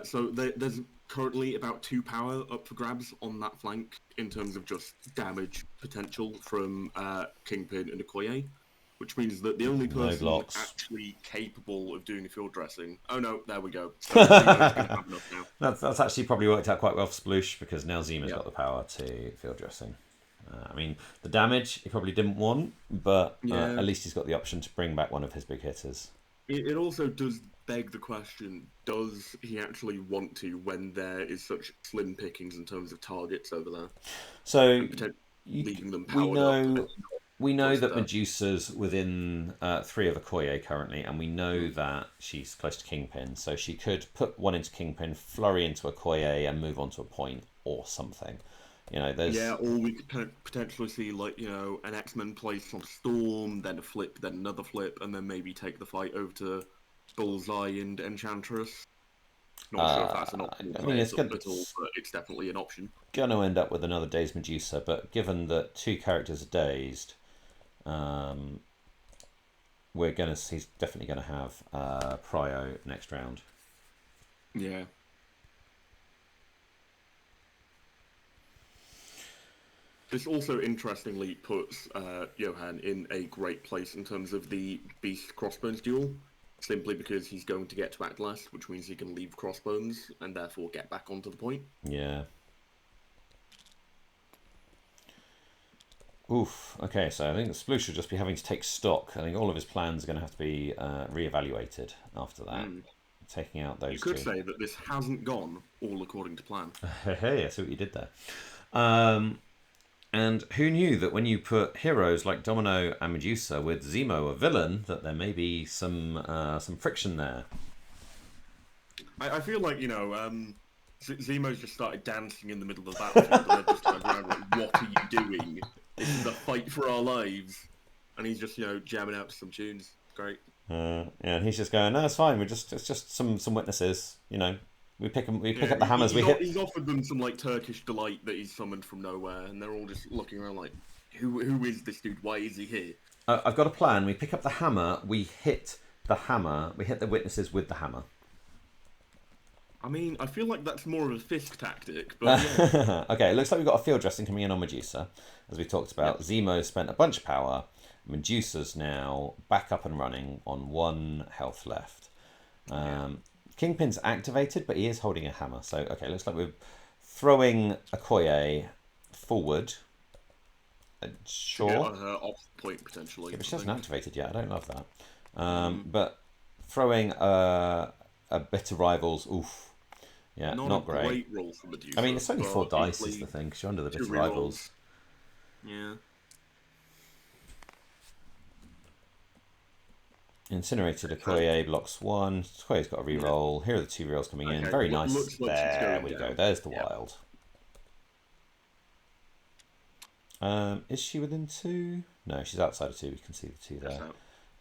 B: so there's currently about 2 power up for grabs on that flank in terms of just damage potential from Kingpin and Okoye, which means that the only person actually capable of doing a field dressing... Oh no, there we go. So Zemo's going to have enough now.
A: That's actually probably worked out quite well for Sploosh, because now Zemo's got the power to field dressing. I mean, the damage he probably didn't want, but at least he's got the option to bring back one of his big hitters.
B: It also does beg the question, does he actually want to when there is such slim pickings in terms of targets over there?
A: So
B: leaving them powered up.
A: We know that Medusa's within 3 of Okoye currently, and we know that she's close to Kingpin, so she could put 1 into Kingpin, flurry into Okoye, and move on to a point or something. You know, there's...
B: Yeah, or we could potentially see, like, you know, an X-Men place on Storm, then a flip, then another flip, and then maybe take the fight over to Bullseye and Enchantress. Not sure if that's an option. I mean, it's but it's definitely an option.
A: Going to end up with another Dazed Medusa, but given that 2 characters are dazed, he's definitely going to have Prio next round.
B: Yeah. This also interestingly puts Johan in a great place in terms of the Beast Crossbones duel, simply because he's going to get to act last, which means he can leave Crossbones and therefore get back onto the point.
A: Yeah. Oof. Okay, so I think Sploosh should just be having to take stock. I think all of his plans are going to have to be re-evaluated after that. Taking out those 2.
B: You could say that this hasn't gone all according to plan.
A: Hey, I see what you did there. And who knew that when you put heroes like Domino and Medusa with Zemo, a villain, that there may be some friction there.
B: I feel like, you know, Zemo's just started dancing in the middle of the battlefield, and they're just like, what are you doing? This is a fight for our lives. And he's just, you know, jamming out to some tunes. Great.
A: Yeah, and he's just going, no, it's fine. It's just some witnesses, you know. We pick up the hammers.
B: He's offered them some like Turkish delight that he's summoned from nowhere, and they're all just looking around like, "Who is this dude? Why is he here?"
A: I've got a plan. We pick up the hammer. We hit the hammer. We hit the witnesses with the hammer.
B: I mean, I feel like that's more of a Fisk tactic, but yeah.
A: Okay, it looks like we've got a field dressing coming in on Medusa, as we talked about. Yep. Zemo spent a bunch of power. Medusa's now back up and running on 1 health left. Kingpin's activated, but he is holding a hammer. So, okay, looks like we're throwing Okoye forward. Sure.
B: To get her off point, potentially.
A: Yeah, but she hasn't activated yet. I don't love that. But throwing a bitter rivals, oof. Yeah, not great.
B: Great roll for Medusa,
A: I mean, it's only 4 dice is the thing, because you're under the bitter rivals.
B: Yeah.
A: Incinerated Okoye blocks 1. Okoye's got a reroll. Here are the 2 rerolls coming in. Very nice. There we go. There's the wild. Is she within 2? No, she's outside of 2. We can see the 2 there.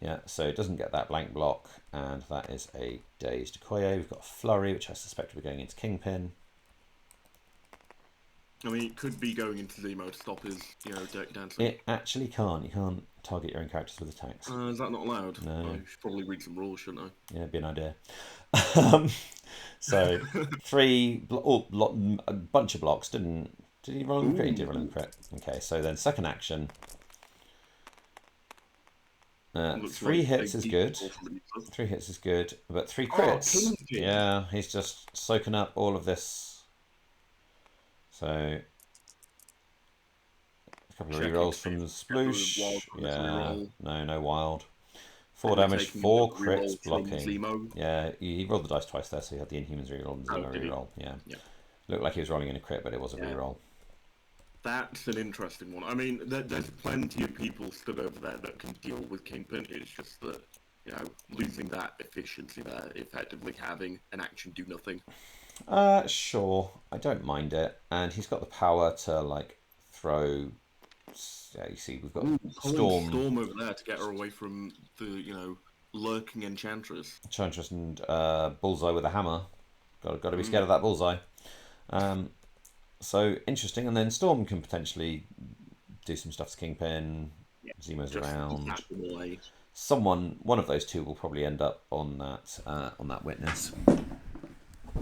A: Yeah, so it doesn't get that blank block, and that is a dazed Okoye. We've got a flurry, which I suspect will be going into Kingpin.
B: I mean, it could be going into Zemo to stop his, you know, dirty dancing.
A: It actually can't. You can't target your own characters with attacks.
B: Is that not allowed?
A: No.
B: I should probably read some rules, shouldn't I?
A: Yeah, it'd be an idea. So, 3, a bunch of blocks. Did he roll in the crit? He did roll in the crit. Okay, so then second action.
B: Looks
A: 3
B: like
A: hits
B: they
A: is
B: need
A: good.
B: to roll from each
A: 3 hits is good, but 3
B: Oh,
A: crits.
B: Kingpin.
A: Yeah, he's just soaking up all of this. So a couple of
B: Checking
A: rerolls
B: to
A: from the
B: see if there was wild
A: Sploosh.
B: on this
A: Yeah,
B: reroll.
A: no wild. 4
B: And we're
A: damage,
B: taking
A: 4
B: another
A: crits
B: reroll from
A: blocking.
B: Zemo.
A: Yeah, he rolled the dice twice there, so he had the Inhumans reroll and Zemo
B: did he?
A: reroll. Yeah.
B: Yeah.
A: Looked like he was rolling in a crit, but it was a
B: Yeah.
A: reroll.
B: That's an interesting one. I mean, there's plenty of people stood over there that can deal with Kingpin. It's just that, losing that efficiency there, effectively having an action do nothing.
A: Sure. I don't mind it. And he's got the power to, like, throw... Yeah, you see, we've got Storm
B: over there to get her away from the, lurking Enchantress.
A: Enchantress and Bullseye with a hammer. Got to be scared of that Bullseye. So interesting, and then Storm can potentially do some stuff to Kingpin. Yeah, Zemo's around. One of those two will probably end up on that witness.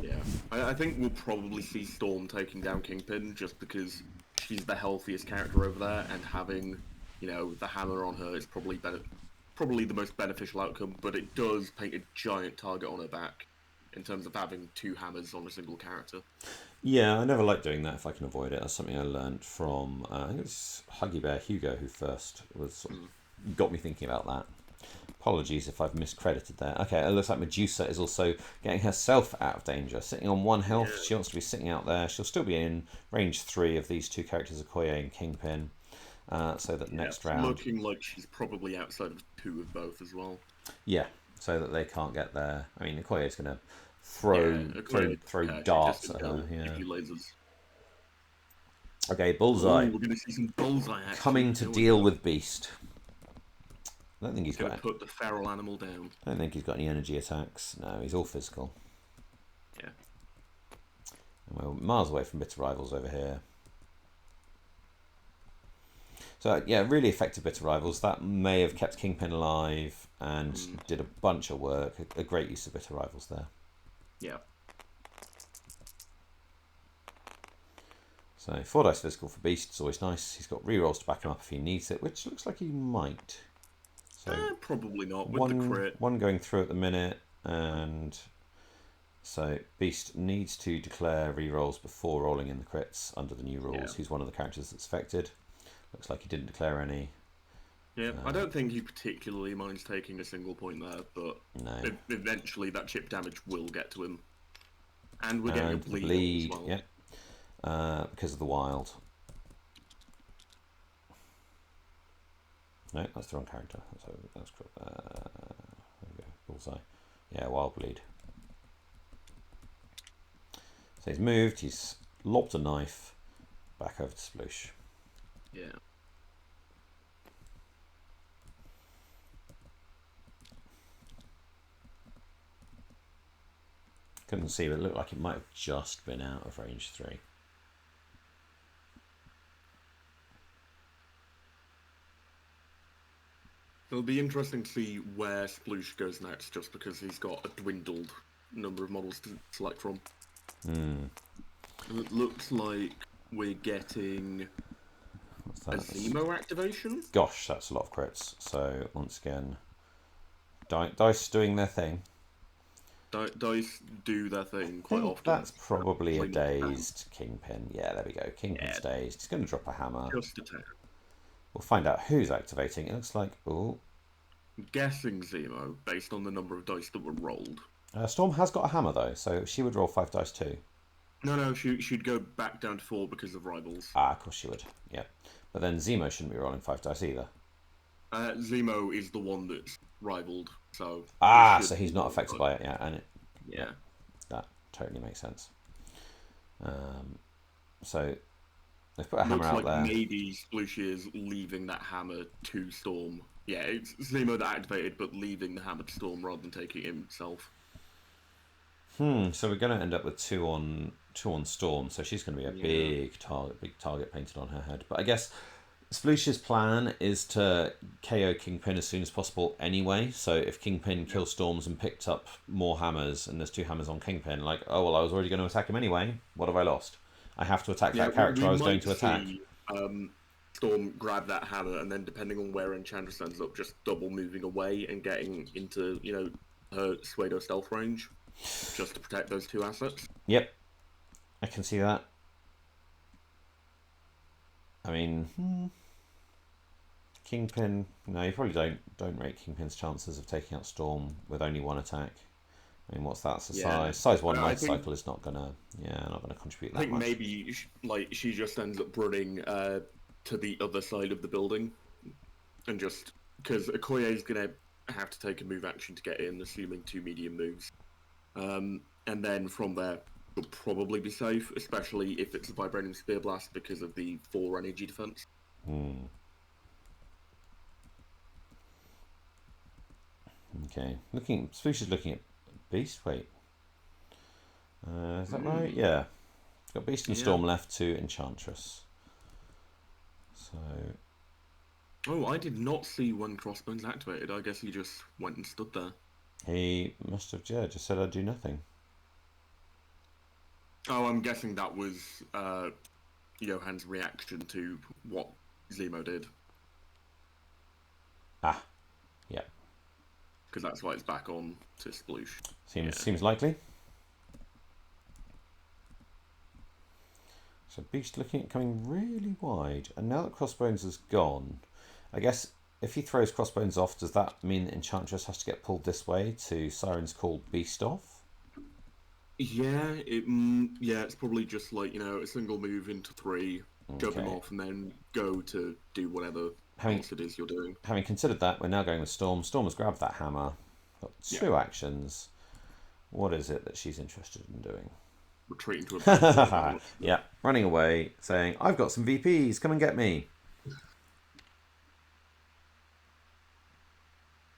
B: Yeah, I think we'll probably see Storm taking down Kingpin just because she's the healthiest character over there, and having the hammer on her is probably the most beneficial outcome. But it does paint a giant target on her back in terms of having 2 hammers on a single character.
A: Yeah, I never like doing that if I can avoid it. That's something I learned from I think it was Huggy Bear Hugo who first got me thinking about that. Apologies if I've miscredited there. Okay, it looks like Medusa is also getting herself out of danger. Sitting on 1 health, yeah. She wants to be sitting out there. She'll still be in range 3 of these 2 characters, Okoye and Kingpin. So that next round...
B: looking like she's probably outside of 2 of both as well.
A: Yeah, so that they can't get there. I mean, Okoye's going to throw darts at her. Yeah. Okay, Bullseye.
B: We're going to see some Bullseye action.
A: Coming to deal with Beast. I don't think he's
B: going to put the feral animal down.
A: I don't think he's got any energy attacks. No, he's all physical.
B: Yeah.
A: And we're miles away from Bitter Rivals over here. So yeah, really effective Bitter Rivals. That may have kept Kingpin alive and did a bunch of work. A great use of Bitter Rivals there.
B: Yeah.
A: So 4 dice physical for Beast. It's always nice. He's got rerolls to back him up if he needs it, which looks like he might. So
B: probably not with the crit.
A: 1 going through at the minute, and so Beast needs to declare rerolls before rolling in the crits under the new rules. Yeah. He's one of the characters that's affected. Looks like he didn't declare any.
B: Yeah, I don't think he particularly minds taking a single point there, but
A: no.
B: Eventually that chip damage will get to him. And we're getting a bleed as well.
A: Yeah, because of the wild. No, that's the wrong character. That's there we go. Bullseye. Yeah, wild bleed. So he's moved. He's lobbed a knife back over to Sploosh.
B: Yeah.
A: Couldn't see, but it looked like it might have just been out of range 3.
B: It'll be interesting to see where Sploosh goes next, just because he's got a dwindled number of models to select from. It looks like we're getting a Zemo activation.
A: Gosh, that's a lot of crits. So once again, dice doing their thing.
B: Dice do their thing quite often.
A: That's probably a dazed Kingpin. Yeah, there we go. Kingpin's dazed. He's going to drop a hammer.
B: Just a tail.
A: We'll find out who's activating. It looks like... Oh.
B: I'm guessing Zemo, based on the number of dice that were rolled.
A: Storm has got a hammer, though, so she would roll 5 dice too.
B: No, she'd go back down to 4 because of rivals.
A: Of course she would. Yeah. But then Zemo shouldn't be rolling 5 dice either.
B: Zemo is the one that's rivaled, so...
A: so he's not affected by it, yeah. And
B: yeah.
A: That totally makes sense. So... They've put a hammer out there.
B: Maybe Sploosh is leaving that hammer to Storm. Yeah, it's Zemo that activated, but leaving the hammer to Storm rather than taking it himself.
A: So we're going to end up with 2 on Storm, so she's going to be a big target painted on her head. But I guess Sploosh's plan is to KO Kingpin as soon as possible anyway. So if Kingpin kills Storms and picked up more hammers, and there's 2 hammers on Kingpin, like, oh, well, I was already going to attack him anyway. What have I lost? I have to attack that character I was going to attack.
B: Storm grab that hammer, and then depending on where Enchantress ends up, just double moving away and getting into, you know, her Pseudo stealth range, just to protect those two assets.
A: Yep, I can see that. I mean, Kingpin. No, you probably don't rate Kingpin's chances of taking out Storm with only one attack. I mean, what's that? Size 1 life cycle is not gonna contribute that much.
B: I think maybe she just ends up running to the other side of the building, and just because Okoye is gonna have to take a move action to get in, assuming 2 medium moves, and then from there you'll probably be safe, especially if it's a Vibranium Spear Blast because of the 4 energy defense.
A: Okay, Sploosh is looking at Beast. Wait, is that right? Yeah, got Beast and Storm left to Enchantress. So.
B: Oh, I did not see when Crossbones activated. I guess he just went and stood there.
A: He must have, just said I'd do nothing.
B: Oh, I'm guessing that was Johan's reaction to what Zemo did.
A: Ah, yeah.
B: Because that's why it's back on to Sploosh.
A: Seems likely. So Beast looking at coming really wide, and now that Crossbones is gone, I guess if he throws Crossbones off, does that mean that Enchantress has to get pulled this way to Siren's Call Beast off?
B: Yeah, it's probably just like, you know, a single move into 3, jumping off, and then go to do whatever else it is you're doing.
A: Having considered that, we're now going with Storm. Storm has grabbed that hammer, got 2 actions. What is it that she's interested in doing?
B: Retreating to a
A: yeah, running away, saying, I've got some VPs, come and get me.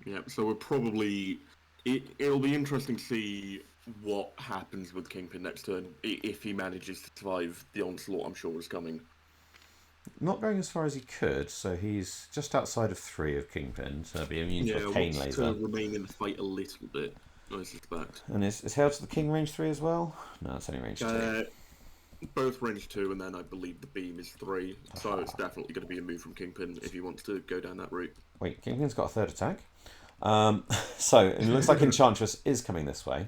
B: Yeah, so we're probably... It'll be interesting to see what happens with Kingpin next turn, if he manages to survive the onslaught I'm sure is coming.
A: Not going as far as he could, so he's just outside of 3 of Kingpin, so he'll be immune to a Cane Laser.
B: To remain in the fight a little bit, I suspect.
A: And is Hail to the King range 3 as well? No, it's only range 2.
B: Both range 2, and then I believe the beam is 3, so it's definitely going to be a move from Kingpin if he wants to go down that route.
A: Wait, Kingpin's got a 3rd attack? So it looks like Enchantress is coming this way.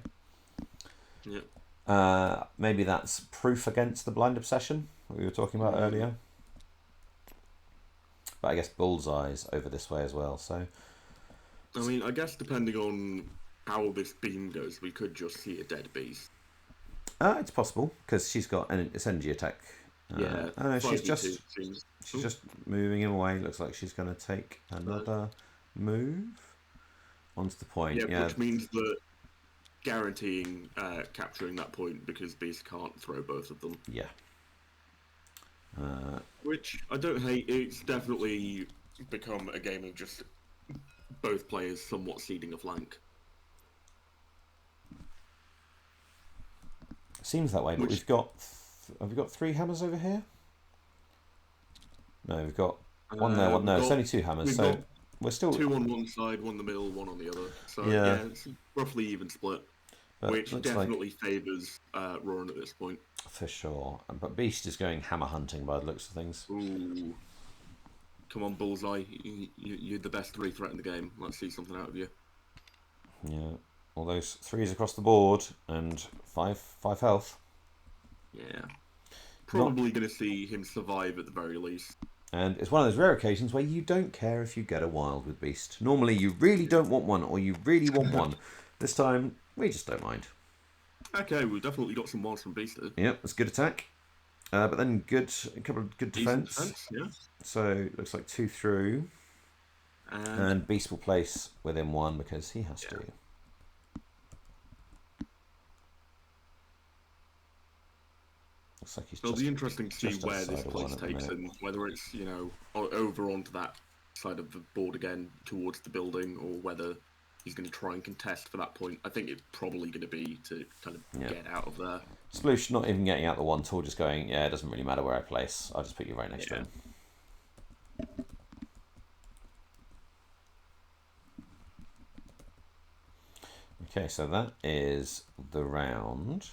B: Yeah.
A: Maybe that's proof against the blind obsession we were talking about earlier. But I guess Bullseye's over this way as well. So
B: I mean, I guess depending on how this beam goes, we could just see a dead Beast.
A: It's possible because she's got an energy attack. She's just moving him away. Looks like she's going to take another move onto the point.
B: Yeah, which means that guaranteeing capturing that point because Beast can't throw both of them.
A: Yeah.
B: Which I don't hate. It's definitely become a game of just both players somewhat ceding a flank.
A: Seems that way, but we've got... have we got 3 hammers over here? No, we've got one there, one... No, it's only 2 hammers, so we're still...
B: 2 on one side, 1 in the middle, 1 on the other. So, yeah it's roughly even split. But which definitely favours Rorin at this point.
A: For sure. But Beast is going hammer hunting by the looks of things.
B: Ooh. Come on, Bullseye. You're the best 3 threat in the game. Let's see something out of you.
A: Yeah. All those 3s across the board and 5 health.
B: Yeah. Probably going to see him survive at the very least.
A: And it's one of those rare occasions where you don't care if you get a wild with Beast. Normally you really don't want one, or you really want one. This time, we just don't mind.
B: Okay, we've definitely got some wilds from Beast here.
A: Yep, it's good attack. But then a couple of good defense.
B: Yeah.
A: So, looks like 2 through. And Beast will place within 1 because he has to. Looks like
B: It'll be interesting to see where this place takes him. Whether it's, you know, over onto that side of the board again towards the building, or whether he's going to try and contest for that point. I think it's probably going to be to kind of get out of there.
A: Sploosh not even getting out the 1 tool, just going, it doesn't really matter where I place. I'll just put you right next to him. Okay, so that is the round.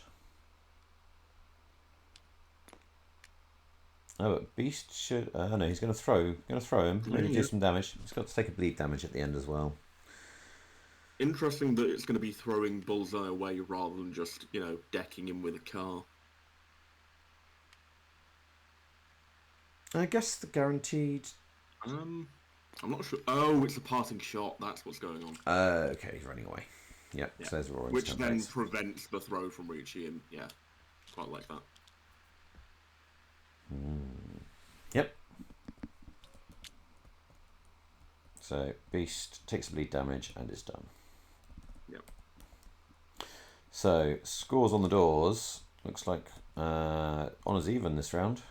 A: Oh, but Beast should. No, he's going to throw. Going to throw him. Maybe
B: Yeah.
A: do some damage. He's got to take a bleed damage at the end as well.
B: Interesting that it's going to be throwing Bullseye away rather than just, decking him with a car.
A: I guess the guaranteed.
B: I'm not sure. Oh, it's a parting shot. That's what's going on.
A: Okay, he's running away. Yep.
B: Yeah.
A: So there's Rorin's
B: Which then
A: templates.
B: prevents the throw from reaching him. Yeah, quite like that.
A: Yep. So Beast takes bleed damage and is done.
B: Yep.
A: So scores on the doors. Looks like honours even this round.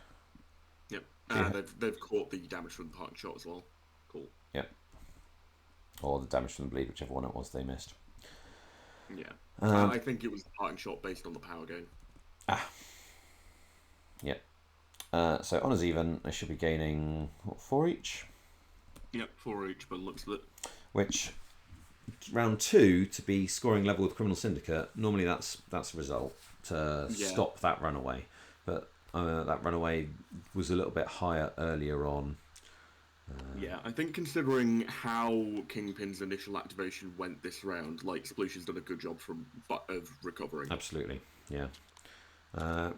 B: Yep.
A: Yeah.
B: They've caught the damage from the parting shot as well. Cool.
A: Yep. Or the damage from the bleed, whichever one it was they missed.
B: Yeah. I think it was the parting shot based on the power gain.
A: Yep. So honours even. They should be gaining what, 4 each.
B: Yep, 4 each, but looks at it.
A: Which round 2 to be scoring level with Criminal Syndicate. Normally that's a result to stop that runaway, but that runaway was a little bit higher earlier on.
B: Yeah, I think considering how Kingpin's initial activation went this round, like Sploosh has done a good job of recovering.
A: Absolutely, yeah.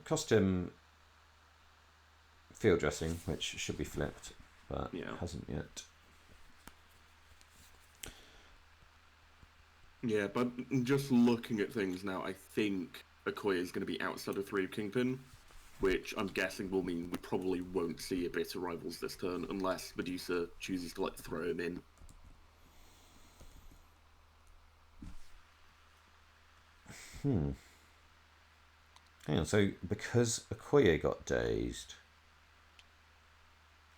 A: Cost him field dressing, which should be flipped, but hasn't yet.
B: Yeah, but just looking at things now, I think Okoye is going to be outside of 3 of Kingpin, which I'm guessing will mean we probably won't see a bit of rivals this turn unless Medusa chooses to throw him in.
A: Hang on, so because Okoye got dazed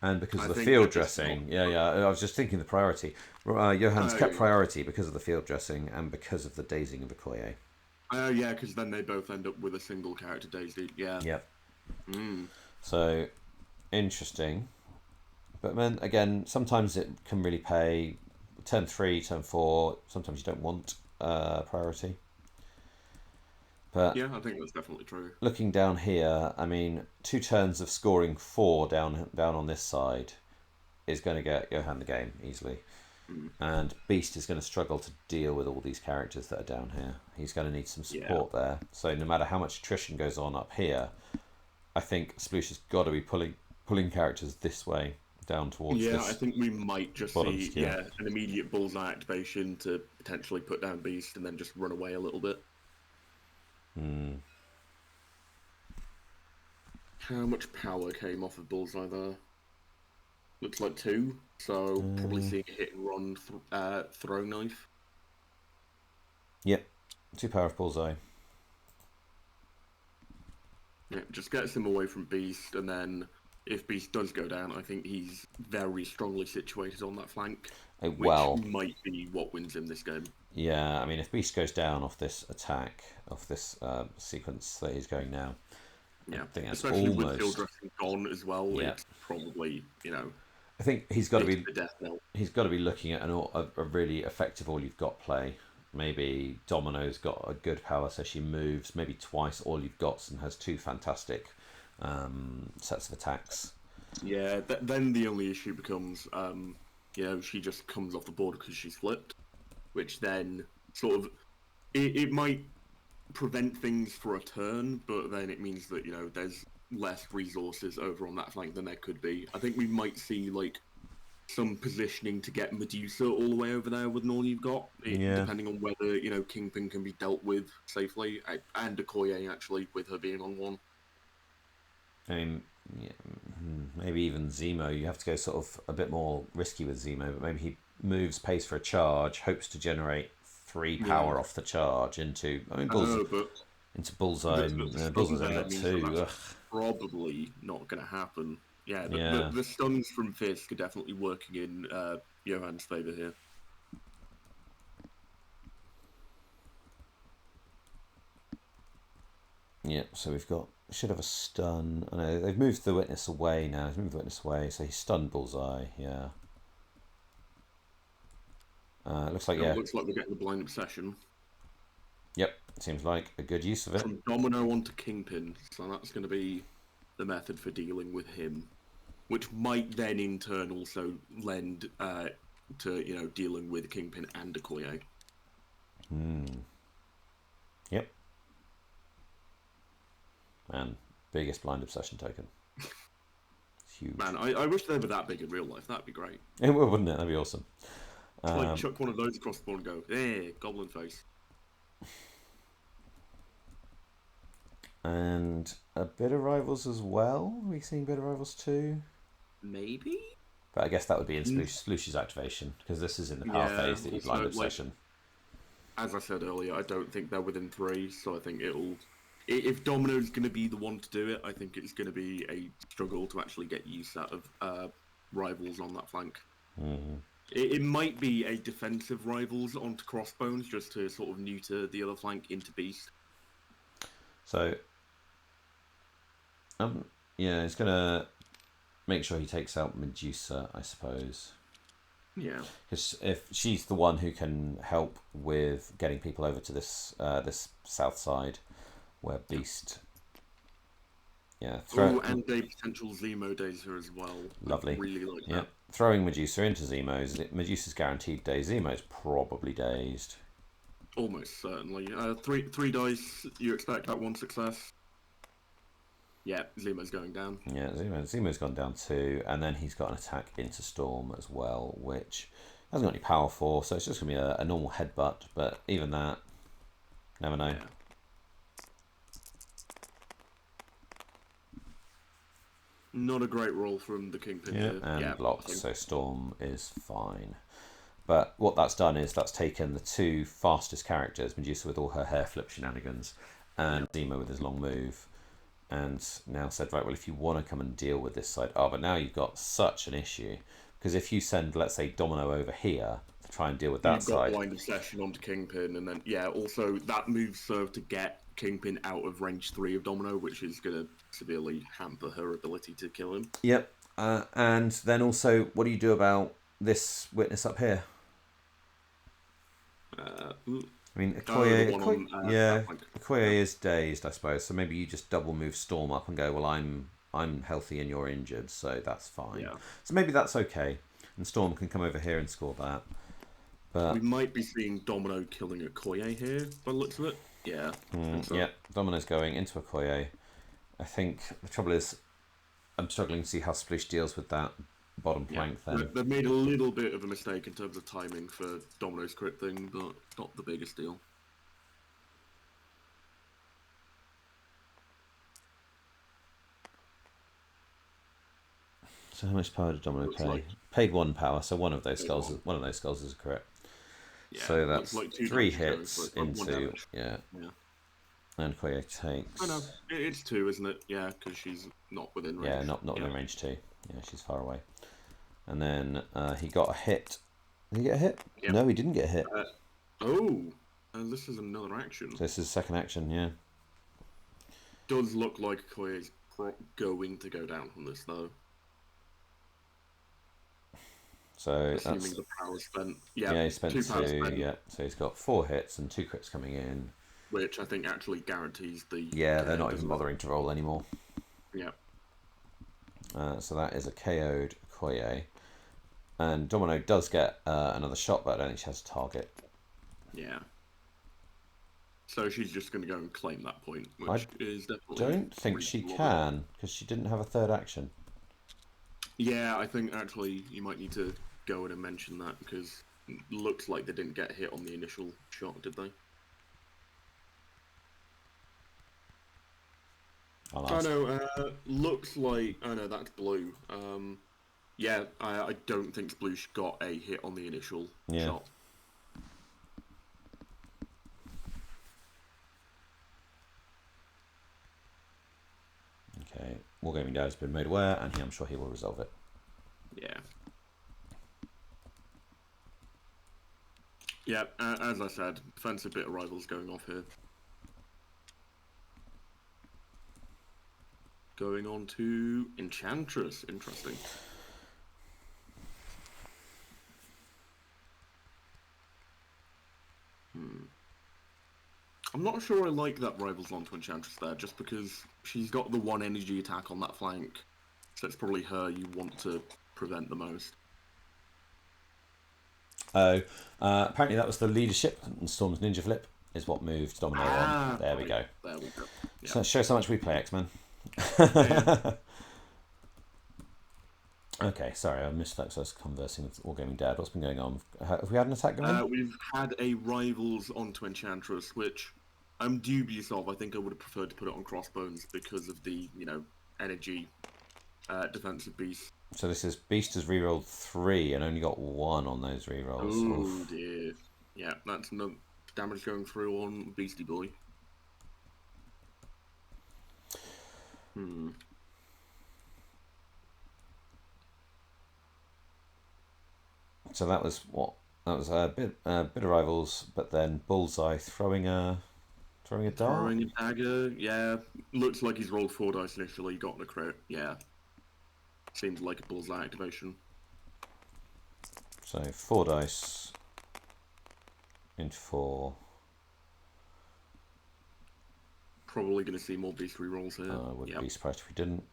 A: and because of the field dressing, I was just thinking the priority. Johan's kept priority because of the field dressing and because of the dazing of Okoye.
B: Yeah, because then they both end up with a single character dazed. Yeah.
A: Yep. So, interesting. But then again, sometimes it can really pay. Turn 3, turn 4, sometimes you don't want priority. But
B: yeah, I think that's definitely true.
A: Looking down here, I mean, 2 turns of scoring 4 down on this side is going to get Johan the game easily. And Beast is going to struggle to deal with all these characters that are down here. He's going to need some support there. So no matter how much attrition goes on up here, I think Sploosh has got to be pulling characters this way down towards this.
B: Yeah, I think we might just see an immediate Bullseye activation to potentially put down Beast and then just run away a little bit. How much power came off of Bullseye there? Looks like 2, so probably seeing a hit and run throw knife.
A: Yep, 2 power of Bullseye.
B: Yeah, just gets him away from Beast, and then if Beast does go down, I think he's very strongly situated on that flank, which might be what wins him this game.
A: Yeah, I mean, if Beast goes down off this attack, off this sequence that he's going now,
B: yeah,
A: I think that's
B: especially
A: almost...
B: with field dressing gone as well. Yeah. It's probably
A: I think he's got to be.
B: the death knell.
A: He's got to be looking at a really effective all you've got play. Maybe Domino's got a good power, so she moves maybe twice all you've got and has 2 fantastic sets of attacks.
B: Yeah, then the only issue becomes, she just comes off the board because she's flipped, which then sort of it might prevent things for a turn, but then it means that there's less resources over on that flank than there could be. I think we might see some positioning to get Medusa all the way over there with all you've got, depending on whether Kingpin can be dealt with safely, and Okoye actually with her being on 1.
A: I mean, maybe even Zemo. You have to go sort of a bit more risky with Zemo, but maybe he moves, pays for a charge, hopes to generate 3 power off the charge into. I mean, into Bullseye. Bullseye's only got 2.
B: Probably not going to happen. Yeah, the stuns from Fisk are definitely working in Johan's favour here.
A: Yeah, so should have a stun. I know they've moved the witness away now. He's moved the witness away, so he's stunned Bullseye. Yeah. Looks like
B: Looks like we're getting the blind obsession.
A: Yep, seems like a good use of it.
B: From Domino onto Kingpin, so that's going to be the method for dealing with him, which might then in turn also lend to dealing with Kingpin and Okoye.
A: Yep. And biggest blind obsession token. It's huge.
B: Man, I wish they were that big in real life. That'd be great.
A: It would, wouldn't it? That'd be awesome.
B: Like chuck one of those across the board and go, goblin face.
A: And a bit of Rivals as well. Are we seeing a bit of Rivals too?
B: Maybe?
A: But I guess that would be in Sploosh's activation, because this is in the power phase that you blind obsession.
B: As I said earlier, I don't think they're within 3, so I think if Domino's going to be the one to do it, I think it's going to be a struggle to actually get use out of Rivals on that flank.
A: Mm-hmm.
B: It might be a defensive Rivals onto Crossbones, just to sort of neuter the other flank into Beast.
A: So, yeah, he's going to make sure he takes out Medusa, I suppose.
B: Yeah.
A: Because if she's the one who can help with getting people over to this south side, where Beast... Yeah.
B: And a potential Zemo Dazer as well.
A: Lovely.
B: I really like that.
A: Throwing Medusa into Zemo's. Medusa's guaranteed dazed. Zemo's probably dazed.
B: Almost certainly. Three dice, you expect that 1 success. Yeah, Zemo's going down.
A: Yeah, Zemo's gone down 2, and then he's got an attack into Storm as well, which hasn't got any power for, so it's just going to be a normal headbutt, but even that, never know.
B: Yeah. Not a great roll from the Kingpin here.
A: And blocked, so Storm is fine. But what that's done is that's taken the 2 fastest characters, Medusa with all her hair flip shenanigans, and Zemo with his long move, and now said, right, well, if you want to come and deal with this side... but now you've got such an issue, because if you send, let's say, Domino over here to try and deal with that side...
B: You've got blind obsession onto Kingpin, and then, also, that move served to get Kingpin out of range 3 of Domino, which is going to severely hamper her ability to kill him.
A: Yep, and then also, what do you do about this witness up here? I mean, Okoye is dazed, I suppose. So maybe you just double move Storm up and go, well, I'm healthy and you're injured, so that's fine. Yeah. So maybe that's okay, and Storm can come over here and score that. But
B: we might be seeing Domino killing Okoye here, by the looks of it. Yeah.
A: Yeah, Domino's going into Okoye. I think the trouble is, I'm struggling to see how Sploosh deals with that bottom flank then.
B: They've made a little bit of a mistake in terms of timing for Domino's crit thing, but not the biggest deal.
A: So how much power did Domino pay? Paid 1 power, so one of those skulls is a crit. Yeah, so that's like 3 hits into and Okoye takes.
B: I know it's 2, isn't it? Yeah, because she's not within range.
A: Yeah, not within range 2. Yeah, she's far away. And then he got a hit. Did he get a hit? Yep. No, he didn't get a hit.
B: This is another action.
A: So this is second action, yeah.
B: Does look like Okoye is going to go down from this, though.
A: So
B: assuming
A: that's...
B: the power spent.
A: Yeah, he spent 2. Yeah, so he's got 4 hits and 2 crits coming in.
B: Which I think actually guarantees the...
A: Yeah, they're not even bothering to roll anymore.
B: Yeah.
A: So that is a KO'd Okoye. And Domino does get another shot, but I don't think she has a target.
B: Yeah. So she's just going to go and claim that point, which is definitely...
A: I don't think she can, because she didn't have a third action.
B: Yeah, I think actually you might need to go in and mention that, because it looks like they didn't get hit on the initial shot, did they? I know, looks like... Oh no, that's blue. Yeah, I don't think Sploosh got a hit on the initial shot.
A: Okay, Wargaming Dad has been made aware, and I'm sure he will resolve it.
B: Yeah. Yeah, as I said, defensive bit of Rivals going off here. Going on to Enchantress. Interesting. I'm not sure I like that Rivals onto Enchantress there, just because she's got the one energy attack on that flank, so it's probably her you want to prevent the most.
A: Oh, apparently that was the leadership, and Storm's Ninja Flip is what moved Domino on. There we go.
B: There we go. Yeah.
A: So shows how much we play X-Men.
B: Yeah.
A: Okay, sorry, I missed that because I was conversing with Wargaming Dad. What's been going on? Have we had an attack going?
B: We've had a Rivals onto Enchantress, which I'm dubious of. I think I would have preferred to put it on Crossbones because of the, energy defensive beast.
A: So this is Beast has rerolled 3 and only got 1 on those rerolls.
B: Oh dear. Yeah, that's no damage going through on Beastie Boy.
A: So that was what? That was a bit of Rivals, but then Bullseye throwing a dart?
B: Throwing a dagger, yeah. Looks like he's rolled 4 dice initially, got a crit, yeah. Seems like a Bullseye activation.
A: So 4 dice into 4.
B: Probably going to see more beast rerolls here.
A: Wouldn't be surprised if we didn't.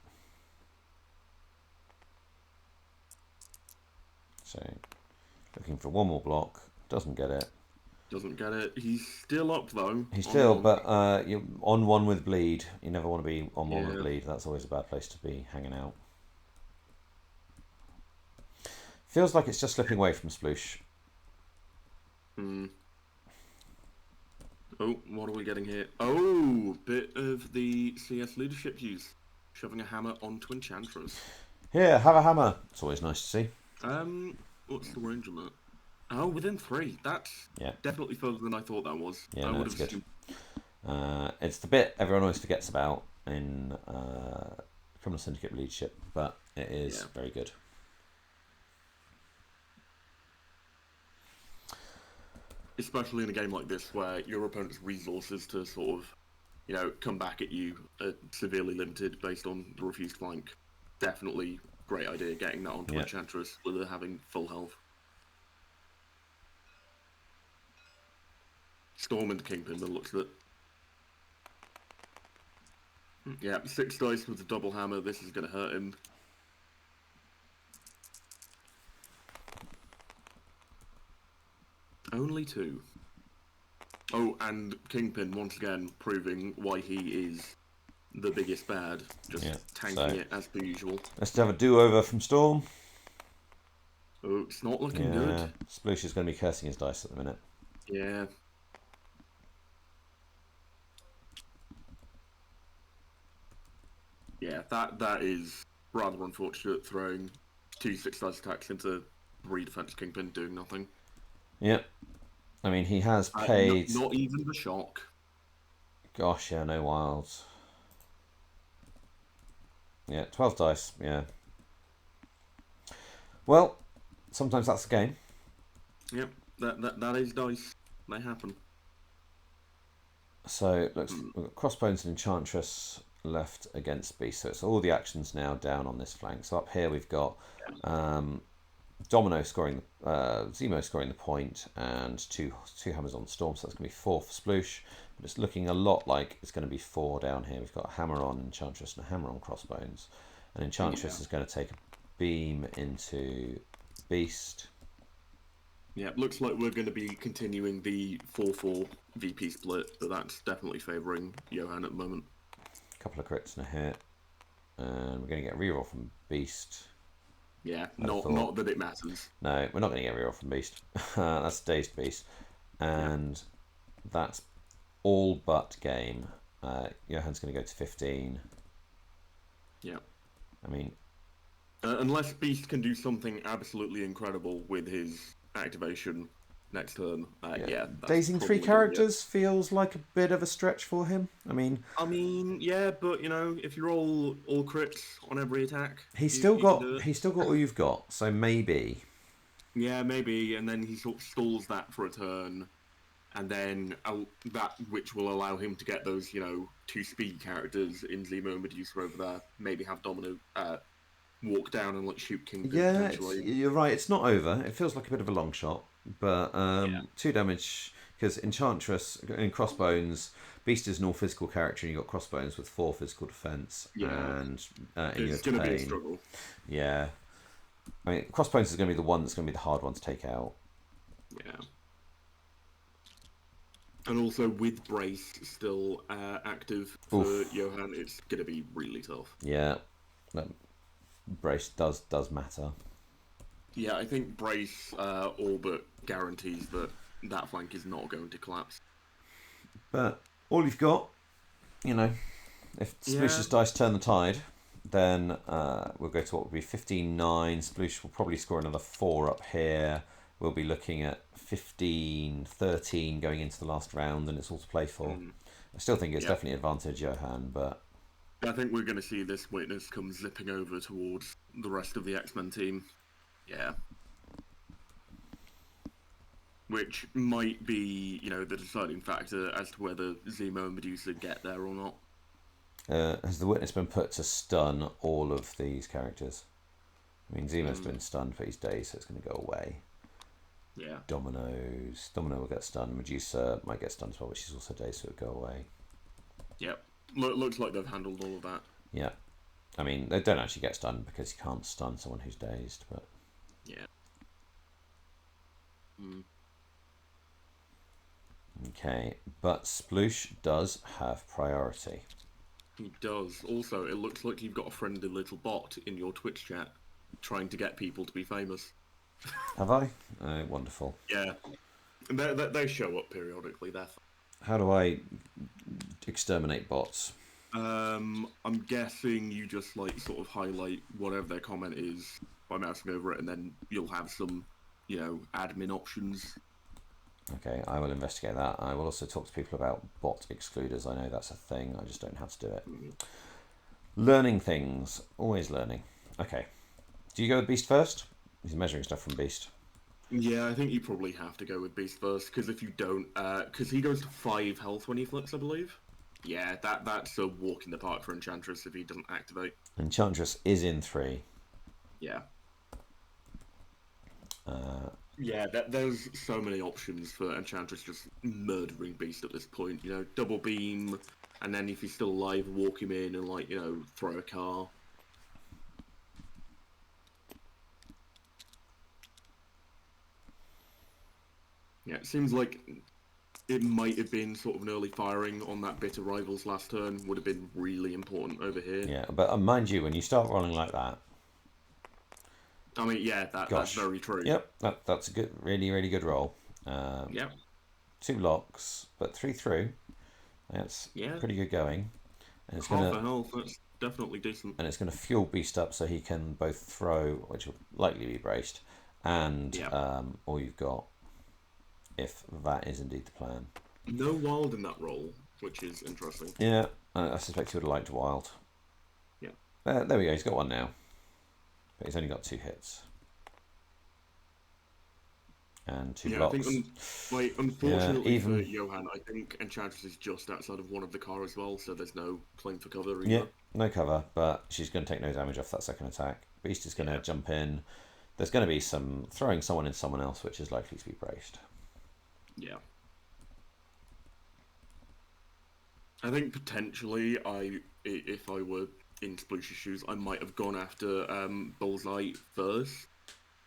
A: So looking for one more block, doesn't get it.
B: Doesn't get it. He's still up though.
A: He's still, but you're on 1 with bleed. You never want to be on 1 with bleed. That's always a bad place to be hanging out. Feels like it's just slipping away from Sploosh.
B: Oh, what are we getting here? Oh, bit of the CS leadership use. Shoving a hammer onto Enchantress.
A: Here, have a hammer. It's always nice to see.
B: What's the range on that? Oh, within 3. That's definitely further than I thought that was.
A: Yeah, no, that's good. It's the bit everyone always forgets about in Criminal Syndicate leadership, but it is very good.
B: Especially in a game like this where your opponent's resources to sort of, come back at you are severely limited based on the refused flank. Definitely great idea getting that onto Enchantress with her having full health. Storm into Kingpin, by the looks of it. Yeah, 6 dice with a double hammer. This is going to hurt him. Only 2. Oh, and Kingpin, once again, proving why he is the biggest bad. Just tanking it as per usual.
A: Let's have a do-over from Storm.
B: Oh, it's not looking good.
A: Sploosh is going to be cursing his dice at the minute.
B: Yeah. Yeah, that is rather unfortunate, throwing 2 6-dice attacks into 3 defense Kingpin doing nothing.
A: Yep. I mean, he has paid...
B: Not even the shock.
A: Gosh, yeah, no wilds. Yeah, 12 dice, yeah. Well, sometimes that's the game.
B: Yep, that is dice. They happen.
A: So, it looks we've got Crossbones and Enchantress left against Beast. So it's all the actions now down on this flank. So up here we've got Domino scoring, Zemo scoring the point, and two hammers on Storm. So that's going to be 4 for Sploosh. But it's looking a lot like it's going to be 4 down here. We've got a hammer on Enchantress and a hammer on Crossbones. And Enchantress is going to take a beam into Beast.
B: Yeah, looks like we're going to be continuing the 4-4 VP split, but that's definitely favouring Johan at the moment.
A: A couple of crits and a hit. And we're going to get a reroll from Beast.
B: Yeah, not that it matters.
A: No, we're not going to get a reroll from Beast. That's Dazed Beast. And that's all but game. Johan's going to go to 15.
B: Yeah.
A: I mean...
B: unless Beast can do something absolutely incredible with his activation next turn.
A: Dazing 3 characters feels like a bit of a stretch for him. I mean,
B: yeah, but if you're all crits on every attack,
A: he's still got all you've got. So maybe. Yeah,
B: maybe, and then he sort of stalls that for a turn, and then that which will allow him to get those 2 speed characters in Zemo and Medusa over there. Maybe have Domino walk down and shoot King.
A: Yeah, you're right. It's not over. It feels like a bit of a long shot, but 2 damage because Enchantress in Crossbones, Beast is an all physical character, and you got Crossbones with 4 physical defense, and
B: it's going to be a struggle.
A: Yeah, I mean, Crossbones is going to be the one that's going to be the hard one to take out.
B: Yeah. And also with Brace still active for Johan, it's going to be really tough.
A: Yeah, Brace does matter.
B: Yeah, I think Brace all but guarantees that flank is not going to collapse.
A: But all you've got, if Sploosh's dice turn the tide, then we'll go to what would be 15-9. Sploosh will probably score another 4 up here. We'll be looking at 15-13 going into the last round, and it's all to play for. I still think it's definitely advantage Johan, but
B: I think we're going to see this Witness come zipping over towards the rest of the X-Men team. Yeah. Which might be, the deciding factor as to whether Zemo and Medusa get there or not.
A: Has the Witness been put to stun all of these characters? I mean, Zemo's been stunned for his days, so it's going to go away.
B: Yeah.
A: Domino will get stunned. Medusa might get stunned as well, but she's also dazed, so it'll go away.
B: Yep. Looks like they've handled all of that.
A: Yeah. I mean, they don't actually get stunned because you can't stun someone who's dazed, but...
B: Yeah.
A: Okay, but Sploosh does have priority.
B: He does. Also, it looks like you've got a friendly little bot in your Twitch chat trying to get people to be famous.
A: Have I? Oh, wonderful.
B: Yeah. They show up periodically, they're fun.
A: How do I exterminate bots?
B: I'm guessing you just sort of highlight whatever their comment is by mousing over it, and then you'll have some, admin options.
A: Okay, I will investigate that. I will also talk to people about bot excluders. I know that's a thing. I just don't know how to do it. Learning things. Always learning. Okay. Do you go with Beast first? He's measuring stuff from Beast.
B: Yeah, I think you probably have to go with Beast first, because if you don't... Because he goes to 5 health when he flicks, I believe. Yeah, that's a walk in the park for Enchantress if he doesn't activate.
A: Enchantress is in 3.
B: Yeah. Yeah, there's so many options for Enchantress just murdering Beast at this point. Double beam, and then if he's still alive, walk him in and, throw a car. Yeah, it seems like it might have been sort of an early firing on that bit of Rivals last turn. Would have been really important over here.
A: Yeah, but mind you, when you start rolling like that...
B: I mean, yeah, that's very true.
A: Yep, that's a good, really, really good roll.
B: Yep.
A: 2 locks, but 3 through. That's pretty good going. And it's
B: half a health, that's definitely decent.
A: And it's going to fuel Beast up so he can both throw, which will likely be braced, and all you've got, if that is indeed the plan.
B: No wild in that roll, which is interesting.
A: Yeah, I suspect he would have liked wild.
B: Yeah.
A: There we go, he's got 1 now. But he's only got 2 hits. And 2 blocks.
B: I think, unfortunately for Johan, I think Enchantress is just outside of one of the car as well, so there's no claim for cover either.
A: Yeah, no cover, but she's going to take no damage off that second attack. Beast is going to jump in. There's going to be some throwing someone in someone else, which is likely to be braced.
B: Yeah. I think potentially, if I were in Sploosh's shoes, I might have gone after Bullseye first,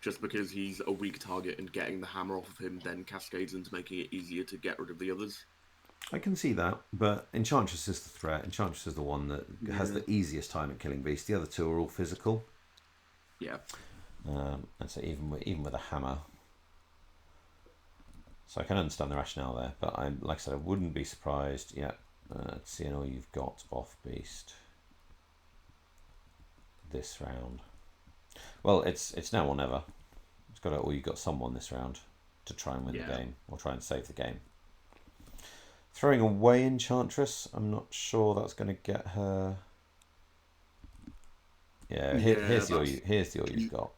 B: just because he's a weak target and getting the hammer off of him then cascades into making it easier to get rid of the others.
A: I can see that, but Enchantress is the threat. Enchantress is the one that has the easiest time at killing Beast. The other 2 are all physical.
B: Yeah.
A: And so even with a hammer... So I can understand the rationale there, but like I said, I wouldn't be surprised. Yeah, seeing all you've got off Beast this round. Well, it's now or never. It's got all you've got someone this round to try and win the game or try and save the game. Throwing away Enchantress, I'm not sure that's going to get her. Yeah, here's the all you've got.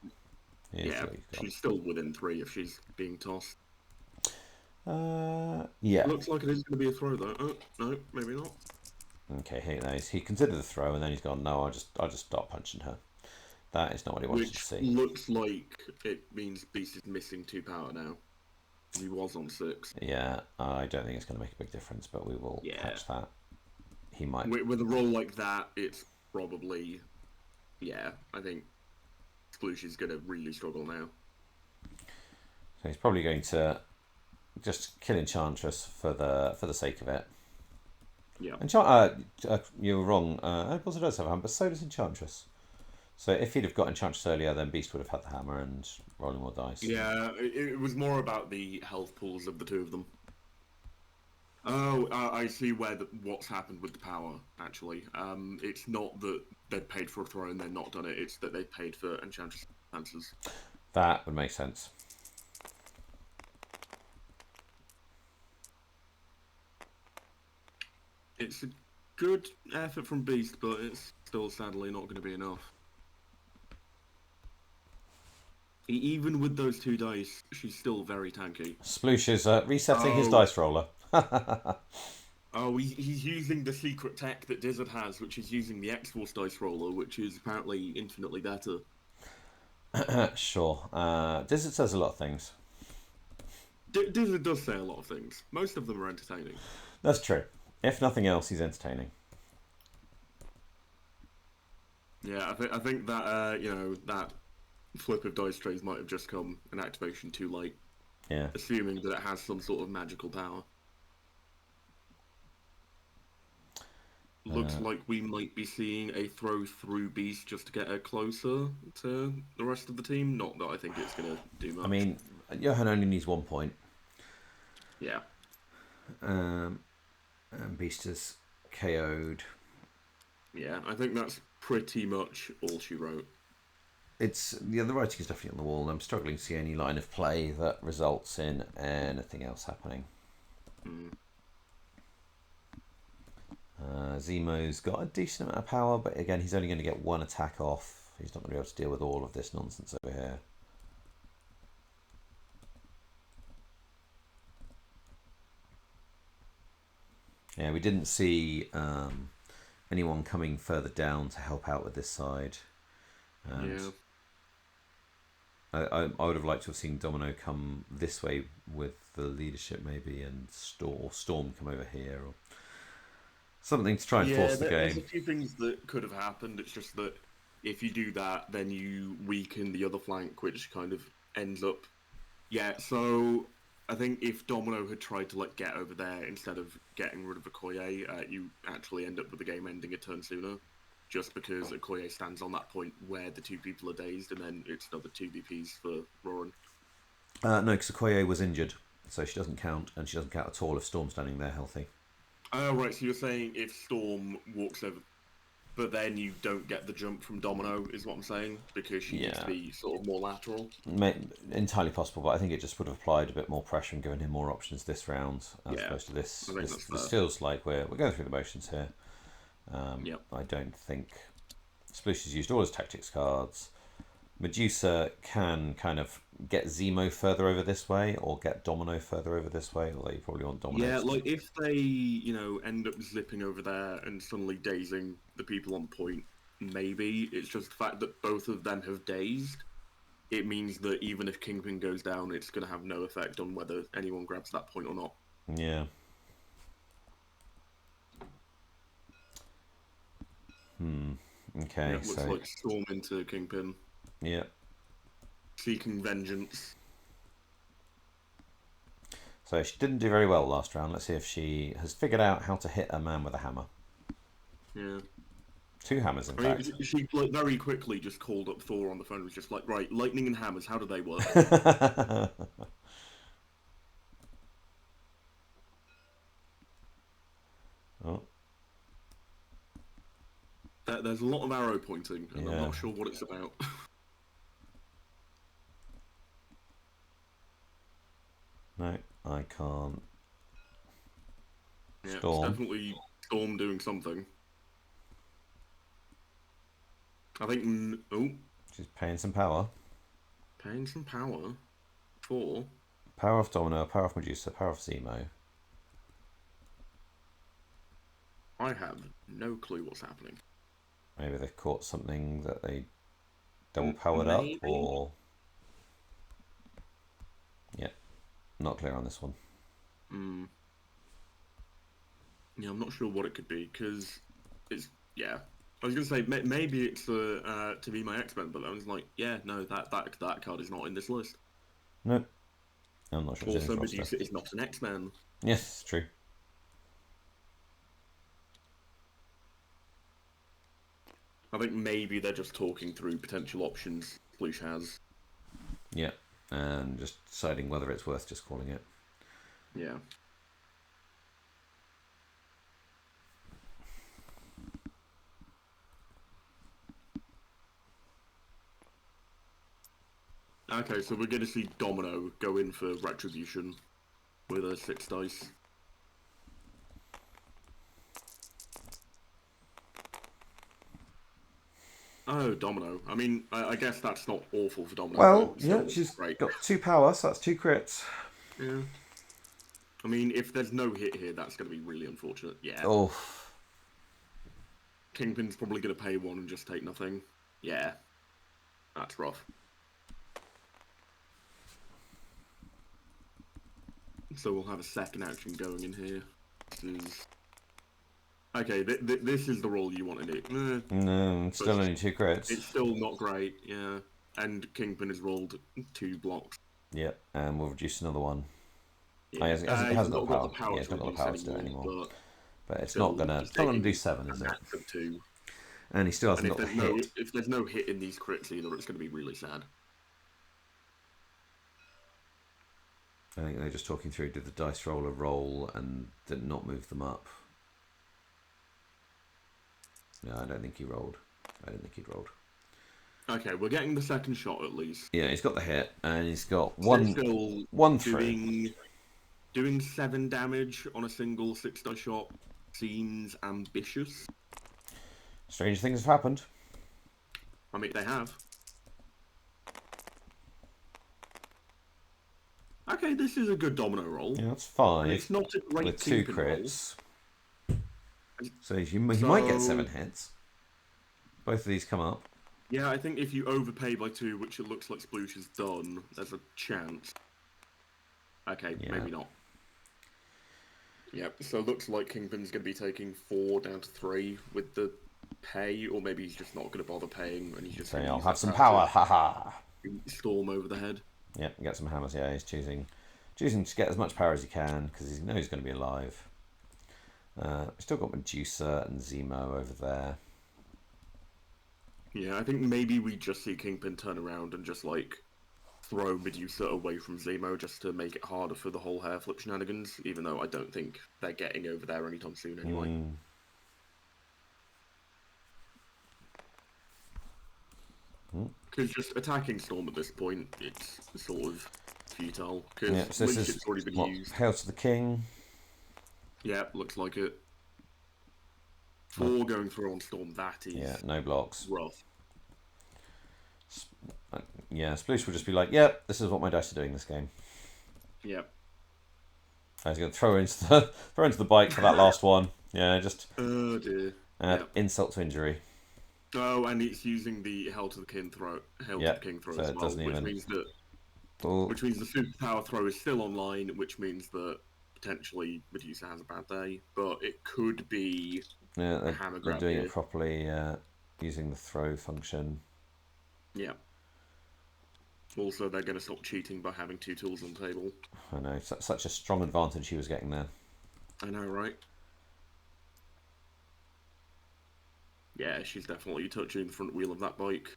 B: She's still within 3 if she's being tossed.
A: Yeah.
B: Looks like it is going to be a throw though. Oh, no, maybe not.
A: Okay, he considered the throw and then he's gone, no, I'll just start punching her. That is not what he wanted to see.
B: Which looks like it means Beast is missing 2 power now. He was on 6.
A: Yeah, I don't think it's going to make a big difference, but we will patch that. He might.
B: With a role like that, it's probably, I think Sploosh is going to really struggle now.
A: So he's probably going to just kill Enchantress for the sake of it.
B: Yeah.
A: You were wrong. It also does have a hammer, but so does Enchantress. So if he'd have got Enchantress earlier, then Beast would have had the hammer and rolling more dice.
B: Yeah, it was more about the health pools of the two of them. Oh, I see what's happened with the power, actually. It's not that they've paid for a throne and they've not done it, it's that they've paid for Enchantress answers.
A: That would make sense.
B: It's a good effort from Beast, but it's still sadly not going to be enough. Even with those 2 dice, she's still very tanky.
A: Sploosh is resetting his dice roller.
B: Oh, he's using the secret tech that Dizzard has, which is using the X-Force dice roller, which is apparently infinitely better.
A: Sure. Dizzard says a lot of things.
B: Dizzard does say a lot of things. Most of them are entertaining.
A: That's true. If nothing else, he's entertaining.
B: Yeah, I think that that flip of dice trays might have just come an activation too late.
A: Yeah.
B: Assuming that it has some sort of magical power. Looks like we might be seeing a throw through Beast just to get her closer to the rest of the team. Not that I think it's going to do much.
A: I mean, Johan only needs 1 point.
B: Yeah.
A: And Beast is KO'd.
B: Yeah, I think that's pretty much all she wrote.
A: The writing is definitely on the wall. I'm struggling to see any line of play that results in anything else happening. Zemo's got a decent amount of power, but again, he's only going to get 1 attack off. He's not going to be able to deal with all of this nonsense over here. Yeah, we didn't see anyone coming further down to help out with this side. And I would have liked to have seen Domino come this way with the leadership maybe, and Storm come over here, or something to try and force the game.
B: There's a few things that could have happened. It's just that if you do that, then you weaken the other flank, which kind of ends up... Yeah, so I think if Domino had tried to get over there instead of getting rid of Okoye, you actually end up with the game ending a turn sooner. Just because Okoye stands on that point where the 2 people are dazed, and then it's another 2 VPs for Rorin.
A: No, because Okoye was injured, so she doesn't count, and she doesn't count at all if Storm's standing there healthy. Oh,
B: right, so you're saying if Storm walks over, but then you don't get the jump from Domino, is what I'm saying? Because she needs to be sort of more lateral?
A: Entirely possible, but I think it just would have applied a bit more pressure and given him more options this round, as opposed to this. This feels like we're going through the motions here. I don't think Sploosh has used all his tactics cards. Medusa can kind of get Zemo further over this way, or get Domino further over this way, although you probably want Domino.
B: Yeah, if they, end up zipping over there and suddenly dazing the people on point, maybe. It's just the fact that both of them have dazed. It means that even if Kingpin goes down, it's going to have no effect on whether anyone grabs that point or not.
A: Yeah. Okay,
B: looks like Storm into Kingpin.
A: Yeah.
B: Seeking vengeance.
A: So she didn't do very well last round. Let's see if she has figured out how to hit a man with a hammer.
B: Yeah.
A: 2 hammers, in fact.
B: She very quickly just called up Thor on the phone and was just like, right, lightning and hammers, how do they work?
A: Oh.
B: There's a lot of arrow pointing, and I'm not sure what it's about.
A: No, I can't.
B: Yeah,
A: Storm.
B: It's definitely Storm doing something. I think... Oh.
A: She's paying some power.
B: Paying some power? For?
A: Power of Domino, power of Medusa, power of Zemo.
B: I have no clue what's happening.
A: Maybe they've caught something that they double powered up, or... Yeah. not clear on this one.
B: Yeah, I'm not sure what it could be, because it's, yeah. I was going to say, maybe it's to be my X-Men, but I was like, yeah, no, that card is not in this list.
A: Nope. I'm not sure.
B: Also, Medusa is not an X-Men.
A: Yes, true.
B: I think maybe they're just talking through potential options Sploosh has.
A: Yeah, and just deciding whether it's worth just calling it.
B: Yeah. Okay, so we're going to see Domino go in for Retribution with a 6 dice. Oh, Domino. I mean, I guess that's not awful for Domino.
A: Well, yeah, she's got 2 power, so that's 2 crits.
B: Yeah. I mean, if there's no hit here, that's going to be really unfortunate. Yeah.
A: Oh.
B: Kingpin's probably going to pay 1 and just take nothing. Yeah. That's rough. So we'll have a second action going in here. This is... Okay, this is the roll you want to do.
A: No, still only 2 crits.
B: It's still not great, yeah. And Kingpin has rolled 2 blocks.
A: Yep, and we'll reduce another one.
B: Yeah.
A: It hasn't got the power. Yeah,
B: it's
A: not got the power to do it anymore. But it's
B: still,
A: not gonna do 7, is it?
B: Of 2.
A: And he still hasn't got the hit.
B: If there's no hit in these crits either, it's going to be really sad.
A: I think they're just talking through, did the dice roller roll and did not move them up? No, I don't think he rolled. I don't think he'd rolled.
B: Okay, we're getting the second shot at least.
A: Yeah, he's got the hit, and he's got one through.
B: Doing 7 damage on a single 6 dice shot seems ambitious.
A: Strange things have happened.
B: I mean, they have. Okay, this is a good Domino roll.
A: Yeah, that's 5.
B: It's not a great
A: with 2 crits. So you might get 7 hits. Both of these come up.
B: Yeah, I think if you overpay by 2, which it looks like Sploosh has done, there's a chance. Okay, yeah. Maybe not. Yep, so it looks like Kingpin's going to be taking 4 down to 3 with the pay, or maybe he's just not going to bother paying, and he's just
A: saying, I'll have some power, haha.
B: Storm over the head.
A: Yep, get some hammers, yeah, he's choosing to get as much power as he can, because he knows he's going to be alive. Still got Medusa and Zemo over there.
B: Yeah, I think maybe we just see Kingpin turn around and just, like, throw Medusa away from Zemo just to make it harder for the whole hair flip shenanigans, even though I don't think they're getting over there anytime soon anyway. Because just attacking Storm at this point, it's sort of futile. Because
A: yeah, so this is
B: already been used.
A: Hail to the King.
B: Yeah, looks like it. 4 going through on Storm, that is
A: no blocks.
B: Rough.
A: Yeah, Sploosh will just be like, yep, this is what my dice are doing this game.
B: Yep.
A: I was going to throw into the bike for that last one. Yeah, just
B: oh dear.
A: Insult to injury.
B: Oh, and it's using the Hail to the King throw, so as well, which means the superpower throw is still online, which means that potentially Medusa has a bad day, but it could be
A: they're doing it properly, using the throw function.
B: Yeah. Also, they're going to stop cheating by having 2 tools on the table.
A: I know, such a strong advantage he was getting there.
B: I know, right? Yeah, she's definitely touching the front wheel of that bike.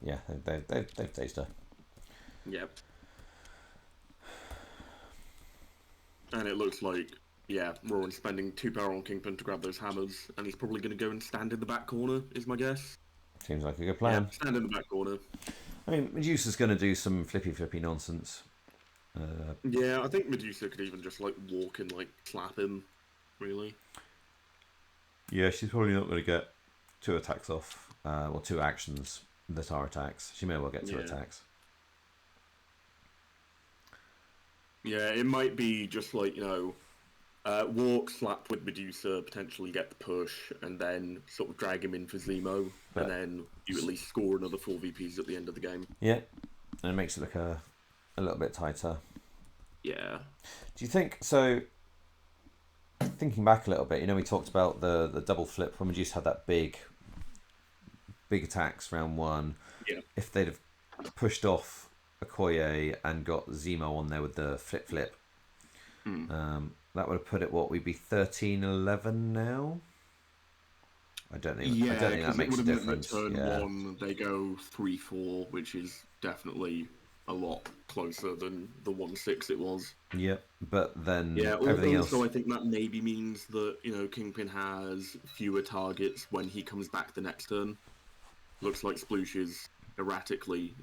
A: Yeah, they've tased her.
B: Yep. And it looks like, yeah, Rorin spending 2 power on Kingpin to grab those hammers, and he's probably going to go and stand in the back corner, is my guess.
A: Seems like a good plan.
B: Yeah, stand in the back corner.
A: I mean, Medusa's going to do some flippy nonsense.
B: Yeah, I think Medusa could even just, like, walk and, like, slap him, really.
A: Yeah, she's probably not going to get 2 attacks off, or 2 actions that are attacks. She may well get 2 attacks.
B: Yeah, it might be just, like, you know, Walk, slap with Medusa, potentially get the push, and then sort of drag him in for Zemo,
A: But-
B: and then you at least score another 4 VPs at the end of the game.
A: Yeah, and it makes it look a little bit tighter.
B: Yeah.
A: Do you think so? Thinking back a little bit, we talked about the double flip when Medusa had that big attacks round one.
B: Yeah.
A: If they'd have pushed off Okoye and got Zemo on there with the flip, that would have put it, we'd be 13-11 now? I don't think that makes a difference.
B: Turn one, they go 3-4, which is definitely a lot closer than the 1-6 it was.
A: Yep, but then
B: everything
A: else.
B: So I think that maybe means that Kingpin has fewer targets when he comes back the next turn. Looks like Sploosh is erratically,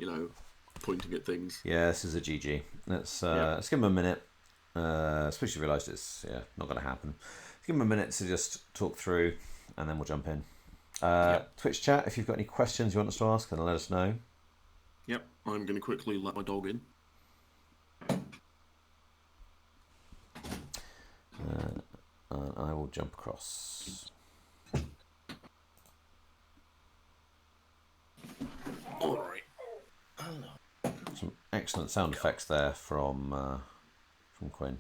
B: pointing at things.
A: Yeah, this is a GG. Let's give him a minute. Sploosh realised it's not going to happen. Let's give him a minute to just talk through, and then we'll jump in. Twitch chat, if you've got any questions you want us to ask, then let us know.
B: Yep, I'm going to quickly let my dog in.
A: I will jump across.
B: Alright.
A: Some excellent sound effects there from Quinn.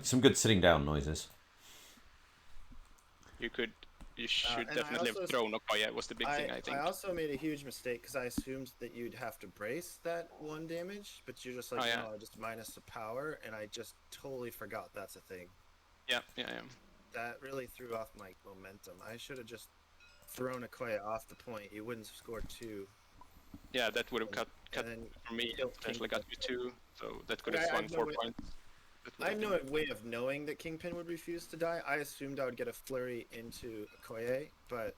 A: Some good sitting down noises.
C: You should definitely have thrown Okoye was the big thing, I think.
D: I also made a huge mistake because I assumed that you'd have to brace that 1 damage, but you're just like, no, I just minus the power, and I just totally forgot that's a thing.
C: Yeah.
D: That really threw off my momentum. I should have just thrown Okoye off the point. You wouldn't have scored 2.
C: Yeah, that would have cut for me, potentially got you 2, so that could have swung 4 points.
D: I have no way of knowing that Kingpin would refuse to die. I assumed I would get a flurry into Okoye, but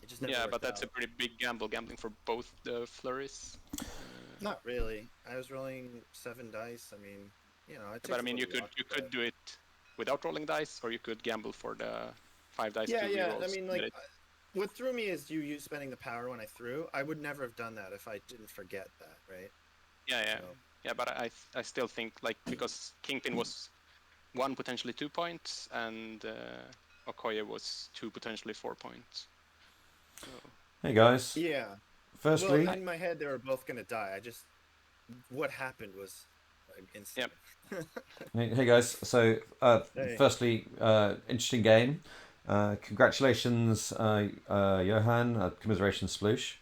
D: it just never worked
C: that's
D: out.
C: a pretty big gambling for both the flurries.
D: Not really. I was rolling 7 dice. I mean, it takes
C: but I mean, you could do it without rolling dice, or you could gamble for the 5 dice.
D: Yeah. I mean, like, what threw me is you spending the power when I threw. I would never have done that if I didn't forget that, right?
C: Yeah. So. Yeah, but I still think, like, because Kingpin was 1, potentially 2 points, and Okoye was 2, potentially 4 points. So.
A: Hey guys.
D: Yeah.
A: Firstly,
D: in my head they were both gonna die. What happened was instant.
A: Yep. hey guys. So, firstly, interesting game. Congratulations, Johan. Commiserations, Sploosh.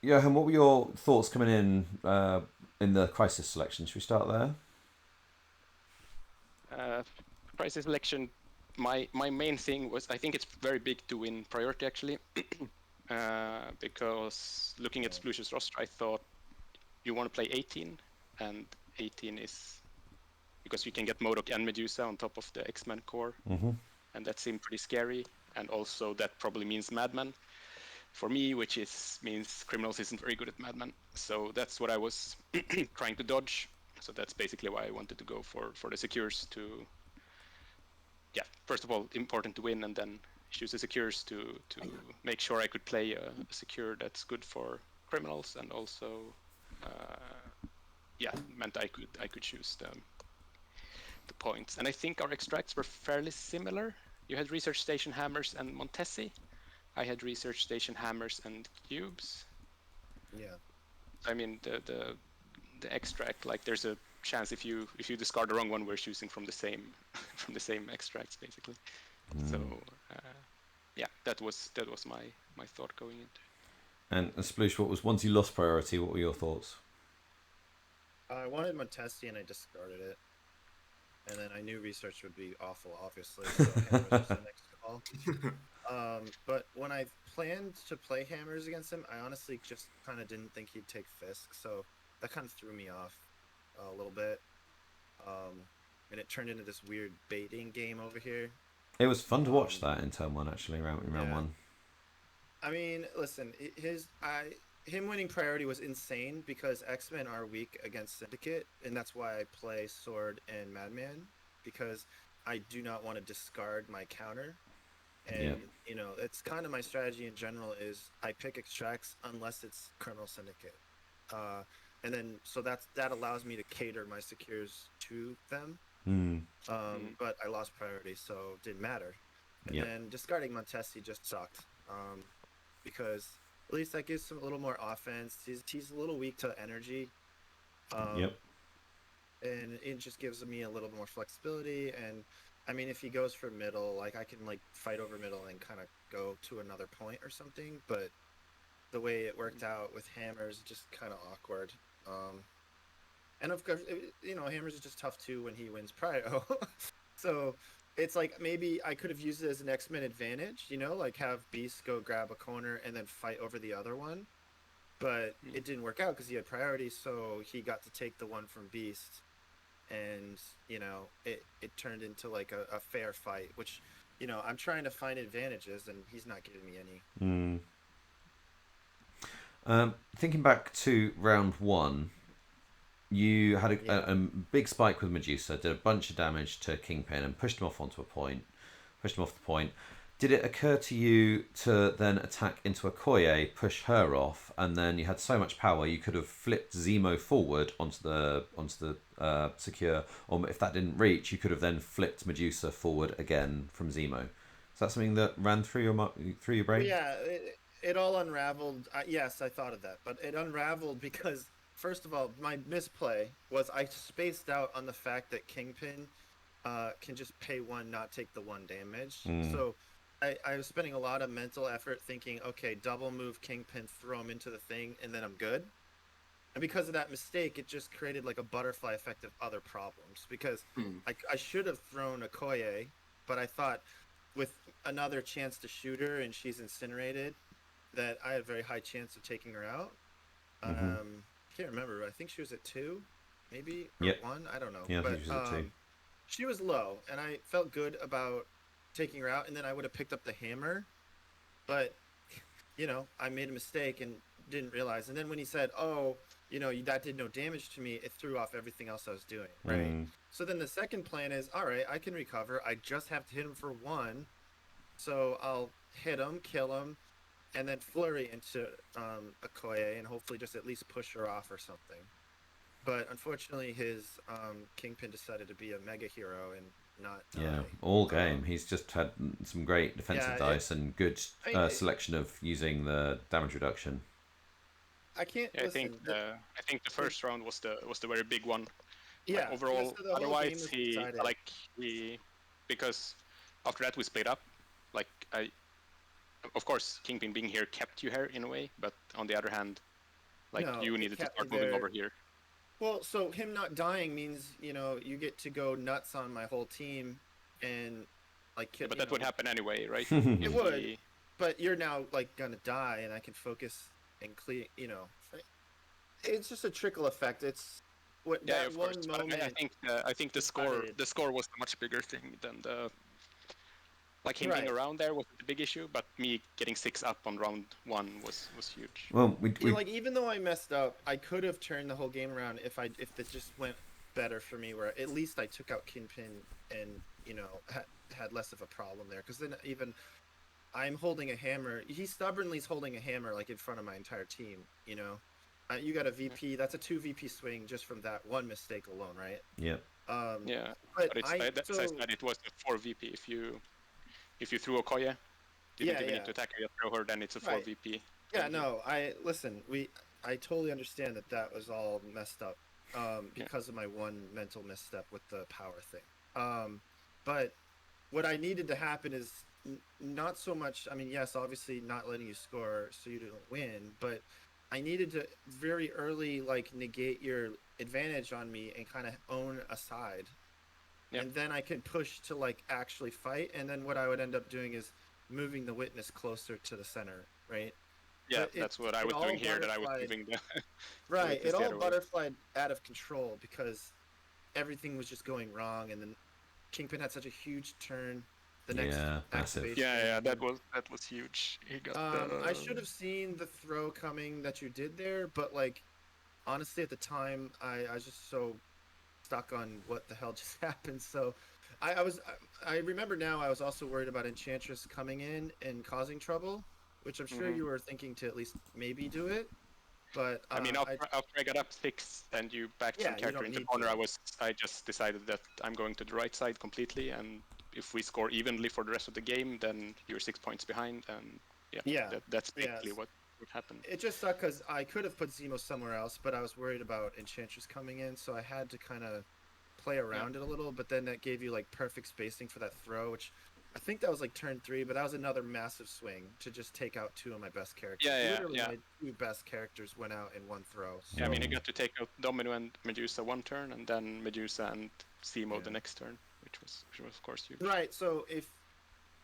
A: Johan, what were your thoughts coming in the crisis selection? Should we start there?
C: Crisis selection, my main thing was, I think it's very big to win priority, actually. Because looking at Sploosh's roster, I thought you want to play 18, and 18 is because you can get MODOK and Medusa on top of the X-Men core, and that seemed pretty scary, and also that probably means Madman for me, which means Criminals isn't very good at Madman. So that's what I was trying to dodge. So that's basically why I wanted to go for the Secures to, first of all, important to win, and then choose the Secures to make sure I could play a Secure that's good for Criminals, and also, meant I could choose the points. And I think our extracts were fairly similar. You had Research Station Hammers and Montesi. I had Research Station Hammers and Cubes.
D: Yeah.
C: I mean, the extract, like, there's a chance if you discard the wrong one, we're choosing from the same extracts, basically. So that was my thought going into it.
A: And Sploosh, once you lost priority, what were your thoughts?
D: I wanted Montesi and I discarded it. And then I knew Research would be awful, obviously, so Hammers was the next call. But when I planned to play Hammers against him, I honestly just kind of didn't think he'd take Fisk, so that kind of threw me off a little bit. And it turned into this weird baiting game over here.
A: It was fun to watch that in turn 1, actually, round 1.
D: I mean, listen, him winning priority was insane because X-Men are weak against Syndicate, and that's why I play Sword and Madman, because I do not want to discard my counter. And, it's kind of my strategy in general is I pick extracts unless it's Criminal Syndicate. and then so that allows me to cater my secures to them. But I lost priority, so it didn't matter. And then discarding Montesi just sucked, because at least that gives him a little more offense. He's a little weak to energy, and it just gives me a little more flexibility. And I mean, if he goes for middle, like I can like fight over middle and kind of go to another point or something. But the way it worked out with hammers, just kind of awkward. And of course, hammers is just tough too when he wins prio. So it's like maybe I could have used it as an X-Men advantage, like have Beast go grab a corner and then fight over the other one. But it didn't work out because he had priority, so he got to take the one from Beast. And, it turned into like a fair fight, which, I'm trying to find advantages and he's not giving me any.
A: Thinking back to round 1, you had a big spike with Medusa, did a bunch of damage to Kingpin and pushed him off the point. Did it occur to you to then attack into Okoye, push her off, and then you had so much power you could have flipped Zemo forward onto the secure, or if that didn't reach, you could have then flipped Medusa forward again from Zemo? Is that something that ran through your brain?
D: Yeah, it all unraveled. Yes, I thought of that, but it unraveled because, first of all, my misplay was I spaced out on the fact that Kingpin can just pay 1, not take the 1 damage. So I was spending a lot of mental effort thinking, okay, double move Kingpin, throw him into the thing, and then I'm good. And because of that mistake, it just created like a butterfly effect of other problems. Because I should have thrown Okoye, but I thought with another chance to shoot her and she's incinerated, that I had a very high chance of taking her out. Can't remember. I think she was at 2, maybe, or 1. I don't know.
A: Yeah,
D: but
A: I think she was at 2.
D: She was low, and I felt good about taking her out, and then I would have picked up the hammer. But, I made a mistake and didn't realize. And then when he said, "Oh, that did no damage to me," it threw off everything else I was doing. Right. So then the second plan is, all right, I can recover. I just have to hit him for 1. So I'll hit him, kill him, and then flurry into Okoye and hopefully just at least push her off or something. But unfortunately, his Kingpin decided to be a mega hero and not die.
A: Yeah, all game. He's just had some great defensive dice and good selection of using the damage reduction.
D: I can't.
C: Yeah, I think the first round was the very big one.
D: Yeah.
C: Like, overall, otherwise because after that we split up. Like of course, Kingpin being here kept you here in a way, but on the other hand, you needed to start moving over here.
D: Well, so him not dying means, you get to go nuts on my whole team and
C: but that would happen anyway, right?
D: It would. But you're now gonna die and I can focus and clear, it's just a trickle effect. It's what that
C: of
D: one
C: course.
D: moment.
C: But I think the score was a much bigger thing than the him being around there was the big issue, but me getting 6 up on round 1 was huge.
A: Well,
D: even though I messed up, I could have turned the whole game around if it just went better for me, where at least I took out Kingpin and had less of a problem there. Because then even I'm holding a hammer, he stubbornly is holding a hammer in front of my entire team. You got a VP. That's a 2 VP swing just from that one mistake alone, right?
A: Yeah.
C: But it was a 4 VP if you threw Okoye, didn't even need to attack her, you throw her, then it's a 4 VP.
D: Yeah, no, I totally understand that was all messed up because of my one mental misstep with the power thing. But what I needed to happen is not so much, yes, obviously not letting you score so you don't win, but I needed to very early negate your advantage on me and kind of own a side. And then I could push to actually fight, and then what I would end up doing is moving the witness closer to the center, right?
C: Yeah, that's what I was doing here. That I was moving the
D: right. It all butterflied out of control because everything was just going wrong, and then Kingpin had such a huge turn. The next
A: massive.
C: Yeah, that was huge. He got
D: I should have seen the throw coming that you did there, but honestly, at the time, I was just so stuck on what the hell just happened. So I remember now I was also worried about Enchantress coming in and causing trouble, which I'm sure you were thinking to at least maybe do it. But
C: I mean, after I got up 6 and you backed some
D: you
C: character
D: don't
C: into
D: need
C: corner,
D: to.
C: I just decided that I'm going to the right side completely, and if we score evenly for the rest of the game, then you're 6 points behind, and that's basically what happened.
D: It just sucked because I could have put Zemo somewhere else, but I was worried about Enchantress coming in, so I had to kind of play around it a little. But then that gave you like perfect spacing for that throw, which I think that was like turn 3, but that was another massive swing to just take out 2 of my best characters. Literally, my 2 best characters went out in one throw. So.
C: Yeah, I mean, I got to take out Domino and Medusa one turn, and then Medusa and Zemo the next turn, which was of course huge.
D: Right. So if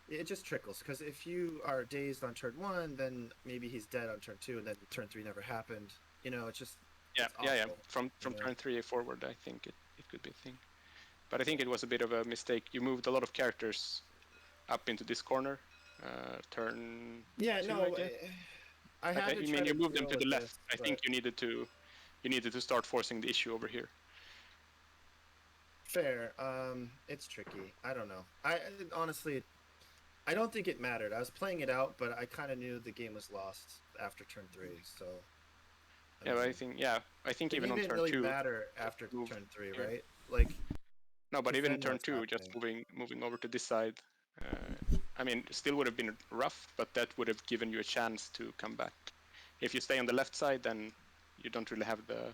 D: it just trickles, because if you are dazed on turn 1, then maybe he's dead on turn 2, and then turn 3 never happened. It's just it's awful,
C: From turn 3 forward, I think it could be a thing. But I think it was a bit of a mistake. You moved a lot of characters up into this corner. Turn.
D: Yeah,
C: 2,
D: no. I had to.
C: I mean, you moved them to the left.
D: This,
C: I think you needed to start forcing the issue over here.
D: Fair. It's tricky. I don't know. Honestly, I don't think it mattered. I was playing it out, but I kind of knew the game was lost after turn 3. So.
C: I think even on turn 2. It didn't really
D: matter after turn 3, right? Like.
C: No, but even in turn 2, just moving over to this side. I mean, still would have been rough, but that would have given you a chance to come back. If you stay on the left side, then you don't really have a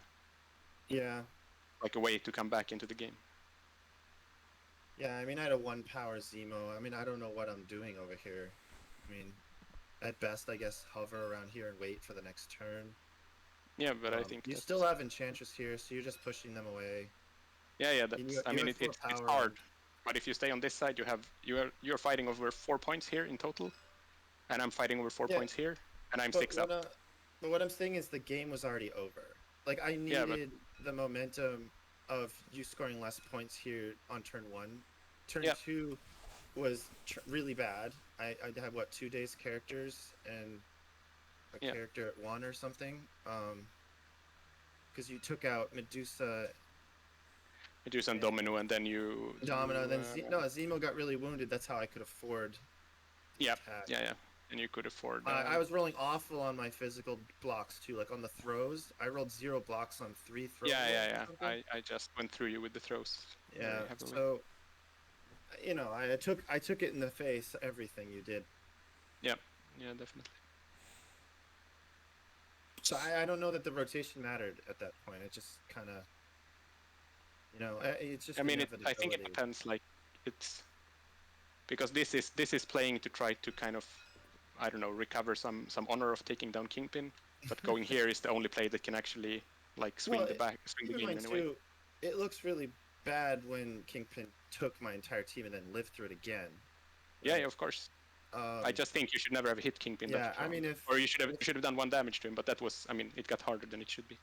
C: way to come back into the game.
D: Yeah, I mean, I had a 1-power Zemo. I mean, I don't know what I'm doing over here. I mean, at best, I guess hover around here and wait for the next turn.
C: Yeah, but I think
D: you still have Enchantress here, so you're just pushing them away.
C: Yeah, I mean, it's hard. But if you stay on this side, you're fighting over 4 points here in total, and I'm fighting over 4 points here, and I'm 6 up.
D: But what I'm saying is the game was already over. Like, I needed the momentum of you scoring less points here on turn 1. Turn 2 was really bad. I had 2 days characters and a character at 1 or something. Because you took out Medusa
C: and Domino, and then
D: Zemo got really wounded. That's how I could afford.
C: Yeah, and you could afford.
D: I was rolling awful on my physical blocks too. Like on the throws, I rolled 0 blocks on 3 throws.
C: Yeah. I just went through you with the throws.
D: Yeah. So, I took it in the face. Everything you did. Yeah,
C: definitely.
D: So I don't know that the rotation mattered at that point. It just kind of. It's just.
C: I mean, I think it depends. Like, it's because this is playing to try to kind of, I don't know, recover some honor of taking down Kingpin. But going here is the only play that can actually swing the game in a way.
D: It looks really bad when Kingpin took my entire team and then lived through it again.
C: Right? Yeah, of course. I just think you should never have hit Kingpin.
D: I mean,
C: or you should have done 1 damage to him, but that was, I mean, it got harder than it should be.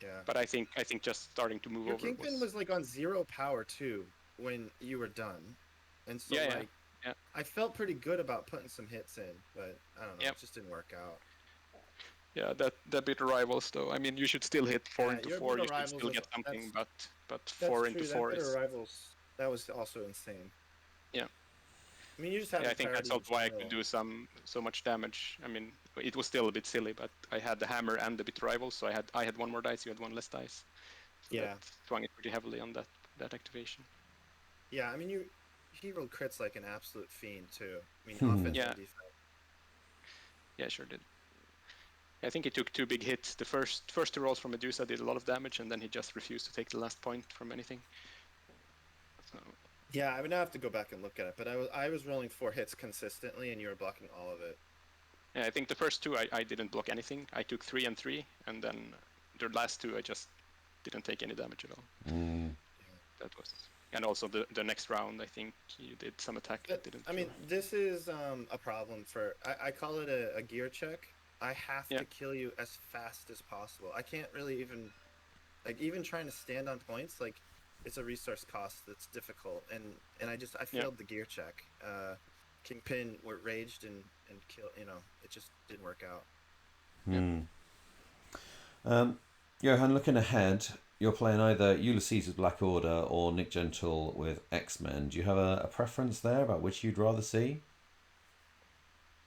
D: Yeah.
C: But I think just starting to move over.
D: Kingpin was like on 0 power too when you were done, and so I felt pretty good about putting some hits in, but I don't know, it just didn't work out.
C: Yeah, that bit of rivals though. I mean, you should still hit 4 into 4. You should still get something, but 4 into 4 is.
D: Rivals. That was also insane.
C: Yeah.
D: I mean, you just have.
C: I think that's also why I could do so much damage. I mean, it was still a bit silly, but I had the hammer and the bit rival, so I had 1 more dice. You had 1 less dice. So that swung it pretty heavily on that activation.
D: Yeah, I mean, he rolled crits like an absolute fiend too. I mean, offense and defense.
C: Yeah, sure did. I think he took 2 big hits. The first 2 rolls from Medusa did a lot of damage, and then he just refused to take the last point from anything. So.
D: Yeah, I would have to go back and look at it, but I was rolling 4 hits consistently, and you were blocking all of it.
C: Yeah, I think the first 2 I didn't block anything. I took 3 and 3, and then the last 2 I just didn't take any damage at all. That was, and also the next round I think you did some attack that didn't.
D: I mean, this is a problem for I call it a gear check. I have to kill you as fast as possible. I can't really even trying to stand on points like. It's a resource cost that's difficult, and I failed the gear check. Kingpin were raged and killed. It just didn't work out.
A: Johan, looking ahead, you're playing either Ulysses with Black Order or Nick Gentle with X-Men. Do you have a preference there about which you'd rather see?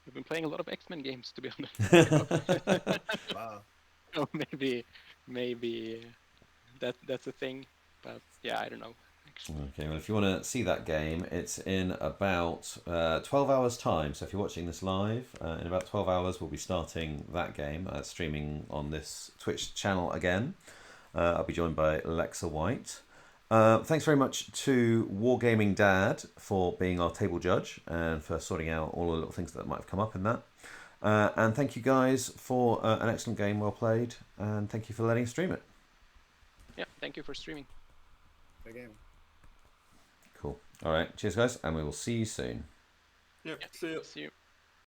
C: We've been playing a lot of X-Men games, to be honest.
D: Wow.
C: So maybe that's a thing, but yeah, I don't know. Actually.
A: Okay, well, if you want to see that game, it's in about 12 hours' time. So if you're watching this live, in about 12 hours, we'll be starting that game, streaming on this Twitch channel again. I'll be joined by Lexa White. Thanks very much to Wargaming Dad for being our table judge and for sorting out all the little things that might have come up in that. And thank you guys for an excellent game, well played, and thank you for letting us stream it.
C: Yeah, thank you for streaming.
D: Good game.
A: Cool. All right, cheers guys, and we will see you soon.
B: Yep.
C: Yeah,
B: See ya.
C: see you.